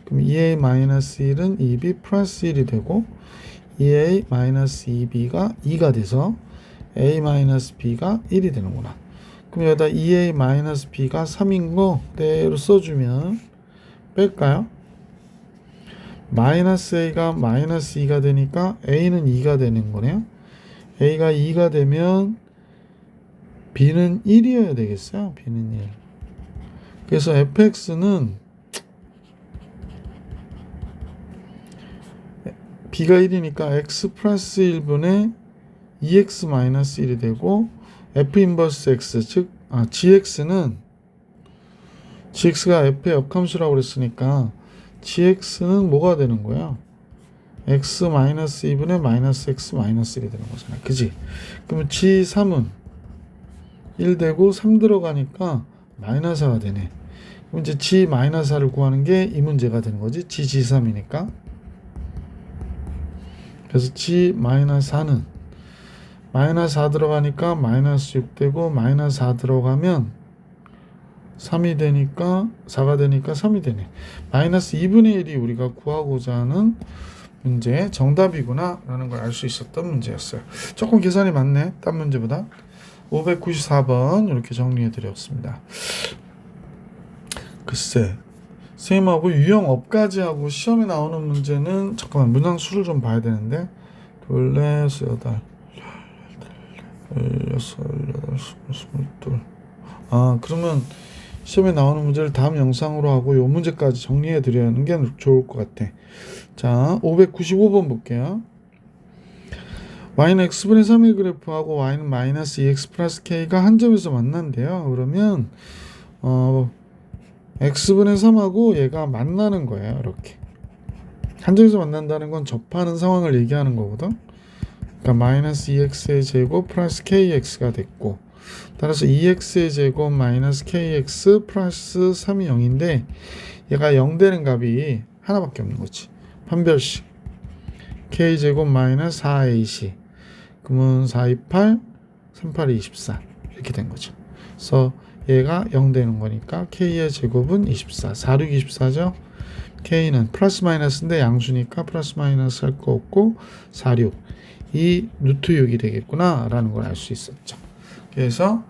그럼 2a 마이너스 1은 2b 플러스 1이 되고 2a 마이너스 2b가 2가 돼서 a 마이너스 b가 1이 되는구나. 그럼 여기다 2a 마이너스 b가 3인 거 그대로 써주면 뺄까요? 마이너스 a가 마이너스 2가 되니까 a는 2가 되는 거네요. a가 2가 되면 b는 1이어야 되겠어요. b는 1. 그래서 fx는 b가 1이니까 x 플러스 1분의 2x 마이너스 1이 되고 f 인버스 x 즉 gx는 gx가 f의 역함수라고 그랬으니까 gx는 뭐가 되는 거야? x 마이너스 2분의 마이너스 x 마이너스 1이 되는 거잖아. 그지? 그러면 g3은 1 되고 3 들어가니까 마이너스 4가 되네. 그럼 이제 g 마이너스 4를 구하는 게 이 문제가 되는 거지. g3이니까. 그래서 g 마이너스 4는 마이너스 4 들어가니까 마이너스 6 되고 마이너스 4 들어가면 3이 되니까 4가 되니까 3이 되네. 마이너스 2분의 1이 우리가 구하고자 하는 문제의 정답이구나 라는 걸 알 수 있었던 문제였어요. 조금 계산이 많네. 딴 문제보다. 594번 이렇게 정리해 드렸습니다. 글쎄 선생님하고 유형업까지 하고 시험에 나오는 문제는 잠깐만 문항 수를 좀 봐야 되는데 둘, 넷, 여덟, 여섯, 여덟, 스물둘. 그러면 시험에 나오는 문제를 다음 영상으로 하고 요 문제까지 정리해 드리는 게 좋을 것 같아. 자, 595번 볼게요. y는 x분의 3의 그래프하고 y는 마이너스 2x 플러스 k가 한 점에서 만난대요. 그러면 x분의 3하고 얘가 만나는 거예요. 이렇게 한 점에서 만난다는 건 접하는 상황을 얘기하는 거거든. 그러니까 마이너스 2x의 제곱 플러스 kx가 됐고, 따라서 2x의 제곱 마이너스 kx 플러스 3이 0인데 얘가 0 되는 값이 하나밖에 없는 거지. 판별식 k제곱 마이너스 4ac, 그러면 4, 2, 8, 3, 8, 24 이렇게 된 거죠. 그래서 얘가 0 되는 거니까 k의 제곱은 24, 4, 6, 24죠. k는 플러스 마이너스인데 양수니까 플러스 마이너스 할 거 없고 4, 6, 이 루트 6이 되겠구나 라는 걸 알 수 있었죠. 그래서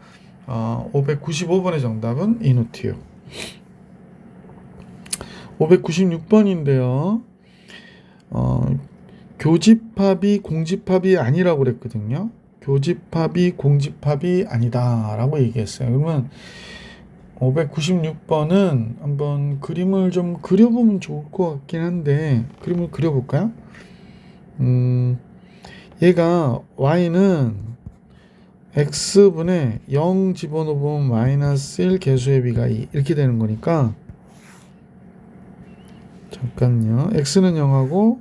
595번의 정답은 이 루트 6. 596번인데요. 교집합이 공집합이 아니라고 그랬거든요. 교집합이 공집합이 아니다 라고 얘기했어요. 그러면 596번은 한번 그림을 좀 그려보면 좋을 것 같긴 한데, 그림을 그려볼까요? 얘가 y는 x분의 0 집어넣으면 마이너스 1 개수의 비가 2 이렇게 되는 거니까, 잠깐요. x는 0하고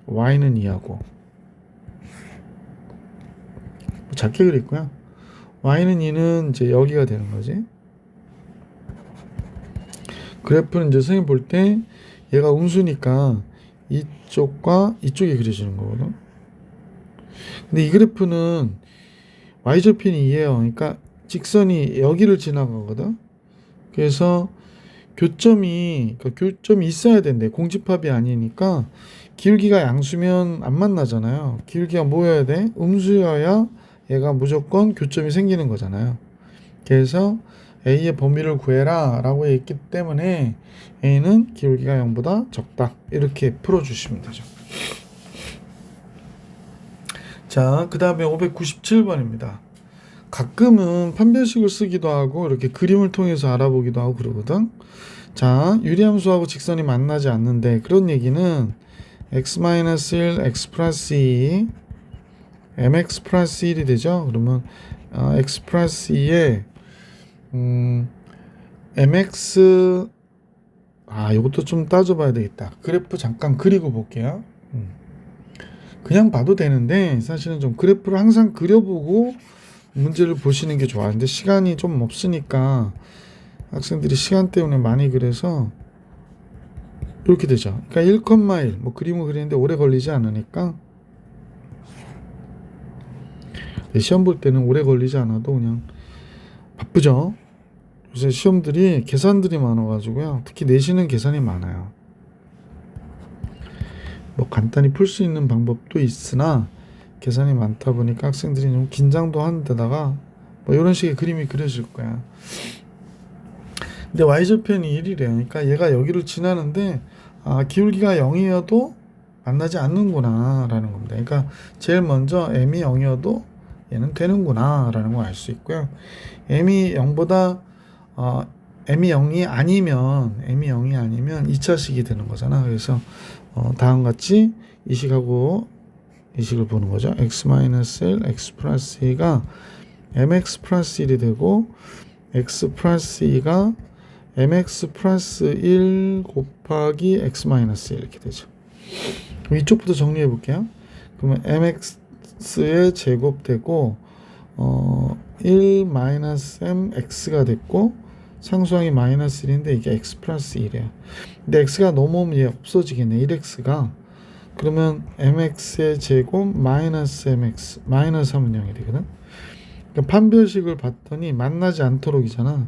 y는 2하고 작게 그렸고요. y는 2는 이제 여기가 되는 거지. 그래프는 이제 선생님 볼 때 얘가 음수니까 이쪽과 이쪽이 그려지는 거거든. 근데 이 그래프는 y절편이 2예요. 그러니까 직선이 여기를 지나가거든. 그래서 교점이 있어야 된대. 공집합이 아니니까 기울기가 양수면 안 만나잖아요. 기울기가 뭐여야 돼? 음수여야 얘가 무조건 교점이 생기는 거잖아요. 그래서 A의 범위를 구해라 라고 했기 때문에 A는 기울기가 0보다 적다 이렇게 풀어주시면 되죠. 자, 그 다음에 597번입니다. 가끔은 판별식을 쓰기도 하고 이렇게 그림을 통해서 알아보기도 하고 그러거든. 자, 유리함수하고 직선이 만나지 않는데, 그런 얘기는 x-1, x 플러스 2, mx 플러스 1이 되죠. 그러면 x 플러스 2에 mx, 이것도 좀 따져봐야 되겠다. 그래프 잠깐 그리고 볼게요. 그냥 봐도 되는데 사실은 좀 그래프를 항상 그려보고 문제를 보시는 게 좋아요. 근데 시간이 좀 없으니까 학생들이 시간 때문에 많이 그래서 이렇게 되죠. 그러니까 1,1 뭐 그림을 그리는데 오래 걸리지 않으니까, 시험 볼 때는 오래 걸리지 않아도 그냥 바쁘죠. 요새 시험들이 계산들이 많아가지고요. 특히 내신은 계산이 많아요. 뭐 간단히 풀 수 있는 방법도 있으나 계산이 많다 보니까 학생들이 좀 긴장도 하는 데다가 뭐 이런 식의 그림이 그려질 거야. 근데 y절편이 1이래요. 그러니까 얘가 여기를 지나는데 기울기가 0이어도 만나지 않는구나 라는 겁니다. 그러니까 제일 먼저 m이 0이어도 얘는 되는구나 라는 걸 알 수 있고요. m이 0보다 m이 0이 아니면 2차식이 되는 거잖아. 그래서 다음과 같이 이식하고 이식을 보는 거죠. x-1, x 플러스 2가 mx 플러스 1이 되고, x 플러스 2가 mx 플러스 1 곱하기 x 마이너스 1 이렇게 되죠. 그럼 이쪽부터 정리해 볼게요. 그러면 mx의 제곱 되고 1 마이너스 mx가 됐고, 상수항이 마이너스 1인데 이게 x 플러스 1이에요. 근데 x가 넘어오면 얘 없어지겠네. 1x가. 그러면 mx의 제곱 마이너스 mx 마이너스 3은 0이 되거든. 그러니까 판별식을 봤더니 만나지 않도록이잖아.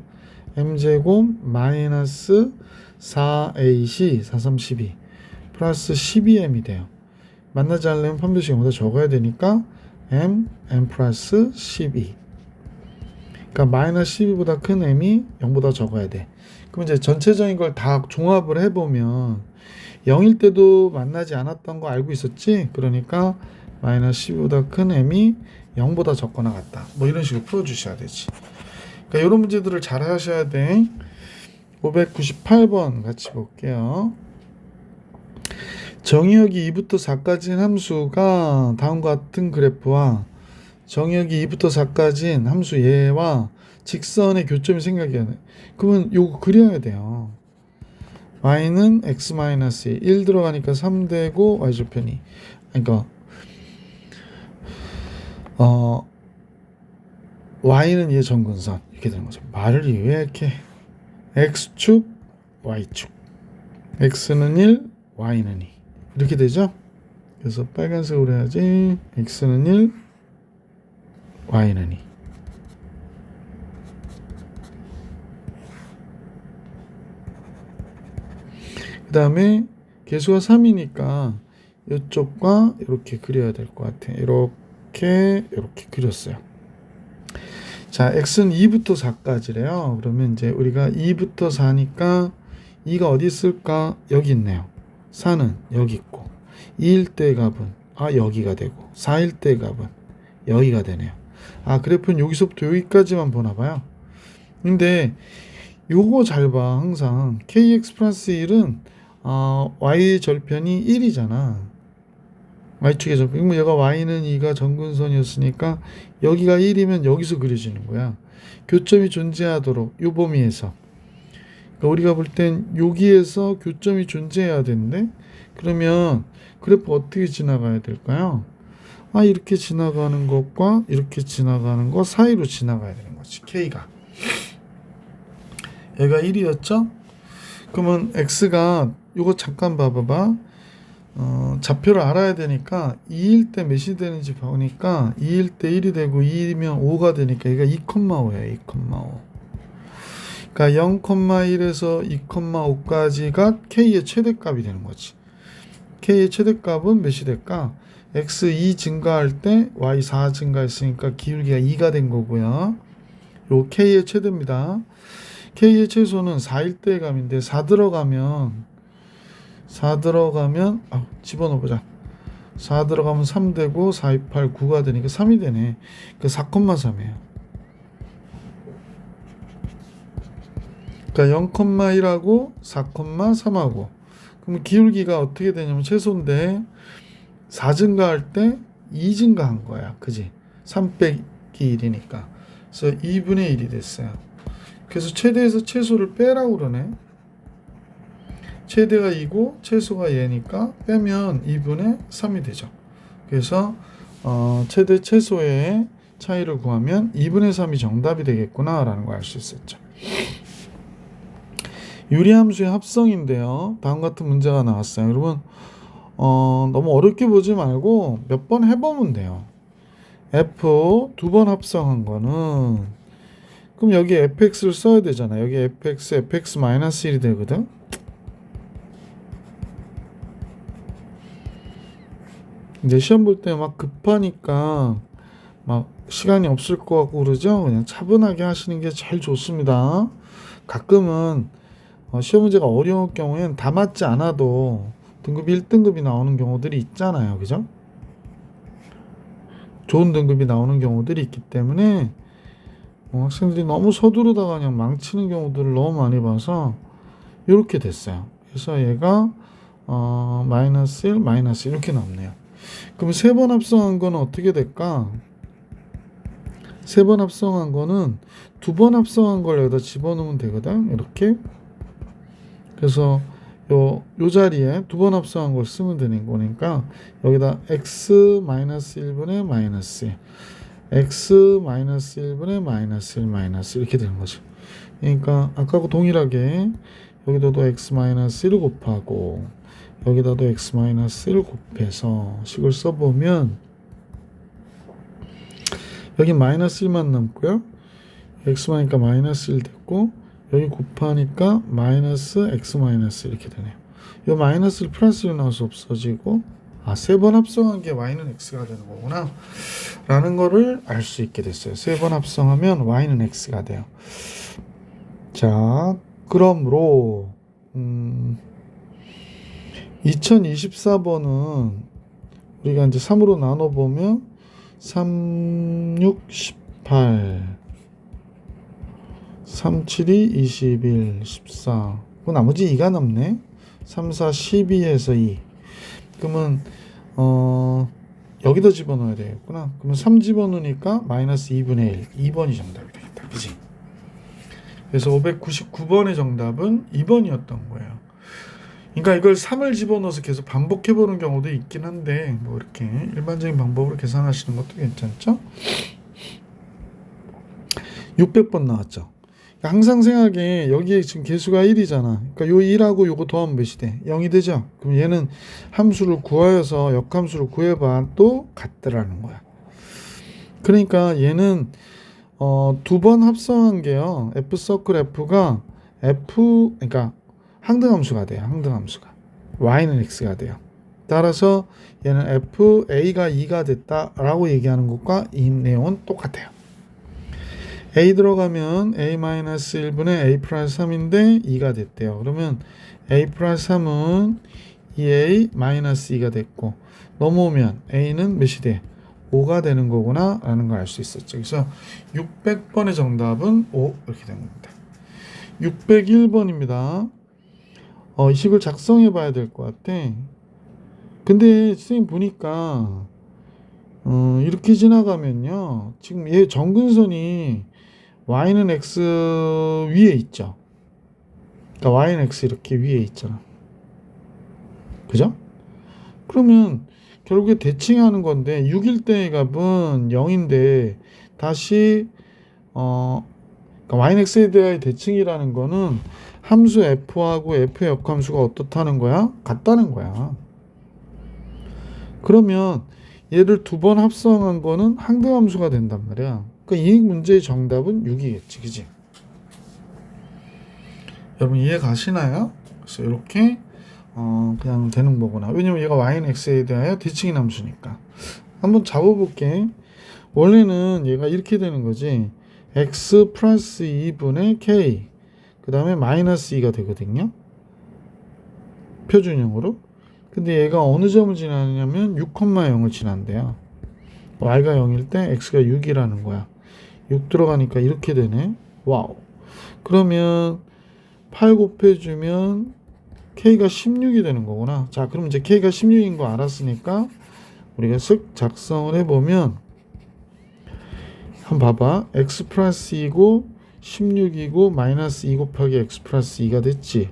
m제곱 마이너스 4ac 4, 3, 12 플러스 12m이 돼요. 만나지 않으려면 판별식이 0보다 적어야 되니까 m 플러스 12. 그러니까 마이너스 12보다 큰 m이 0보다 적어야 돼. 그럼 이제 전체적인 걸 다 종합을 해보면 0일 때도 만나지 않았던 거 알고 있었지? 그러니까 마이너스 12보다 큰 m이 0보다 적거나 같다. 뭐 이런 식으로 풀어주셔야 되지. 그러니까 이런 문제들을 잘 하셔야 돼. 598번 같이 볼게요. 정의역이 2부터 4까지인 함수가 다음과 같은 그래프와 정의역이 2부터 4까지인 함수 얘와 직선의 교점이 생각해야 돼. 그러면 요거 그려야 돼요. y는 x-1 1 들어가니까 3 되고 y절편이 그러니까 y는 얘 점근선 이렇게 되는 거죠. 말을 왜 이렇게 x축 y축 x는 1 y는 2 이렇게 되죠. 그래서 빨간색으로 해야지. x는 1 y는 2 그 다음에 개수가 3이니까 이쪽과 이렇게 그려야 될 것 같아. 이렇게 그렸어요. 자, x는 2부터 4까지래요. 그러면 이제 우리가 2부터 4니까 2가 어디 있을까? 여기 있네요. 4는 여기 있고 2일 때 값은 여기가 되고 4일 때 값은 여기가 되네요. 그래프는 여기서부터 여기까지만 보나 봐요. 근데 요거 잘 봐. 항상 kx 플러스 1은 y 절편이 1이잖아. y축의 절편. 그럼 얘가 y는 2가 점근선이었으니까 여기가 1이면 여기서 그려지는 거야. 교점이 존재하도록 요 범위에서. 그러니까 우리가 볼 땐 여기에서 교점이 존재해야 되는데 그러면 그래프 어떻게 지나가야 될까요? 이렇게 지나가는 것과 이렇게 지나가는 것 사이로 지나가야 되는 거지. k가. 얘가 1이었죠? 그러면 x가 요거 잠깐 봐봐봐. 좌표를 알아야 되니까 2일 때 몇이 되는지 보니까 2일 때 1이 되고 2이면 5가 되니까 얘가 2,5예요. 2,5. 그러니까 0,1에서 2,5까지가 k의 최대값이 되는 거지. k의 최대값은 몇이 될까? x2 증가할 때 y4 증가했으니까 기울기가 2가 된 거고요. 요 k의 최대입니다. k의 최소는 4일 때의 값인데 4 들어가면 집어넣어보자. 4 들어가면 3 되고 4, 2, 8, 9가 되니까 3이 되네. 그 4,3이에요. 그러니까 0,1하고 4,3하고 그럼 기울기가 어떻게 되냐면 최소인데 4 증가할 때 2 증가한 거야. 그지? 3 빼기 1이니까. 그래서 2분의 1이 됐어요. 그래서 최대에서 최소를 빼라고 그러네. 최대가 2고 최소가 얘니까 빼면 2분의 3이 되죠. 그래서 최대 최소의 차이를 구하면 2분의 3이 정답이 되겠구나 라는 걸 알 수 있었죠. 유리함수의 합성인데요. 다음 같은 문제가 나왔어요. 여러분 너무 어렵게 보지 말고 몇 번 해보면 돼요. f 두 번 합성한 거는 그럼 여기 fx를 써야 되잖아. 여기 fx-1이 되거든. 이제 시험 볼 때 막 급하니까 막 시간이 없을 것 같고 그러죠. 그냥 차분하게 하시는 게 제일 좋습니다. 가끔은 시험 문제가 어려울 경우엔 다 맞지 않아도 등급 1등급이 나오는 경우들이 있잖아요. 그죠? 좋은 등급이 나오는 경우들이 있기 때문에 학생들이 너무 서두르다가 그냥 망치는 경우들을 너무 많이 봐서 이렇게 됐어요. 그래서 얘가 마이너스 1, 마이너스 1 이렇게 남네요. 그럼 세 번 합성한 거는 어떻게 될까? 세 번 합성한 거는 두 번 합성한 걸 여기다 집어넣으면 되거든. 이렇게. 그래서 요 자리에 두 번 합성한 걸 쓰면 되는 거니까 여기다 x-1분의 마이너스 1, x-1분의 마이너스 1, 마이너스 이렇게 되는 거죠. 그러니까 아까하고 동일하게 여기다도 x-1을 곱하고 여기다도 x-1을 곱해서 식을 써보면 여기 마이너스 1만 남고요. x마니까 마이너스 1 됐고 여기 곱하니까 마이너스 x-1 이렇게 되네요. 이 마이너스를 플러스로 나와서 없어지고 세 번 합성한 게 y는 x가 되는 거구나 라는 거를 알 수 있게 됐어요. 세 번 합성하면 y는 x가 돼요. 자, 그러므로 2024번은 우리가 이제 3으로 나눠보면 3, 6, 18 3, 7, 2, 21, 14 그 나머지 2가 남네. 3, 4, 12에서 2 그러면 여기다 집어넣어야 되겠구나. 그러면 3 집어넣으니까 마이너스 2분의 1. 2번이 정답이 되겠다. 그지? 그래서 599번의 정답은 2번이었던 거예요. 그러니까 이걸 3을 집어넣어서 계속 반복해보는 경우도 있긴 한데 뭐 이렇게 일반적인 방법으로 계산하시는 것도 괜찮죠? 600번 나왔죠. 항상 생각해 여기에 지금 개수가 1이잖아. 그러니까 요 1하고 요거 더하면 몇이 돼? 0이 되죠? 그럼 얘는 함수를 구하여서 역함수를 구해봐도 같더라는 거야. 그러니까 얘는 두 번 합성한 게요. F 서클 F가 그러니까 항등함수가 돼요. 항등함수가. Y는 X가 돼요. 따라서 얘는 F, A가 2가 됐다라고 얘기하는 것과 이 내용은 똑같아요. A 들어가면 A-1분의 A 플러스 3인데 2가 됐대요. 그러면 A 플러스 3은 2A-2가 됐고 넘어오면 A는 몇이 돼? 5가 되는 거구나 라는 걸 알 수 있었죠. 그래서 600번의 정답은 5 이렇게 된 겁니다. 601번입니다. 이 식을 작성해 봐야 될 것 같아. 근데 선생님 보니까 이렇게 지나가면요. 지금 얘 정근선이 y는 x 위에 있죠. 그러니까 y는 x 이렇게 위에 있잖아. 그죠? 그러면 결국에 대칭하는 건데 6일 때의 값은 0인데 다시 그러니까 y는 x에 대한 대칭이라는 거는 함수 f하고 f의 역함수가 어떻다는 거야? 같다는 거야. 그러면 얘를 두 번 합성한 거는 항등함수가 된단 말이야. 그러니까 이 문제의 정답은 6이겠지, 그지? 여러분 이해 가시나요? 그래서 이렇게 그냥 되는 거구나. 왜냐면 얘가 y는 x에 대하여 대칭인 함수니까. 한번 잡아볼게. 원래는 얘가 이렇게 되는 거지. x 플러스 2분의 k 그 다음에 마이너스 2가 되거든요. 표준형으로. 근데 얘가 어느 점을 지나냐면 6,0을 지난대요. y가 0일 때 x가 6이라는 거야. 6 들어가니까 이렇게 되네. 와우. 그러면 8 곱해주면 k가 16이 되는 거구나. 자, 그럼 이제 k가 16인 거 알았으니까 우리가 쓱 작성을 해보면 한번 봐봐. x 플러스 2고 16이고 마이너스 2 곱하기 x 플러스 2가 됐지.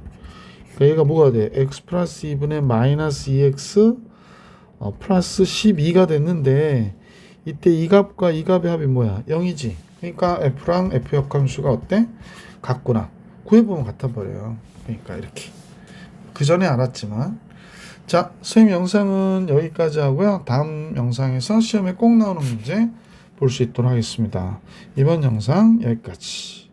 그러니까 얘가 뭐가 돼? x 플러스 2분의 마이너스 2x 플러스 12가 됐는데 이때 이 값과 이 값의 합이 뭐야? 0이지. 그러니까 f랑 f 역함수가 어때? 같구나. 구해보면 같아 버려요. 그러니까 이렇게. 그 전에 알았지만. 자, 선생님 영상은 여기까지 하고요. 다음 영상에서 시험에 꼭 나오는 문제 볼 수 있도록 하겠습니다. 이번 영상 여기까지.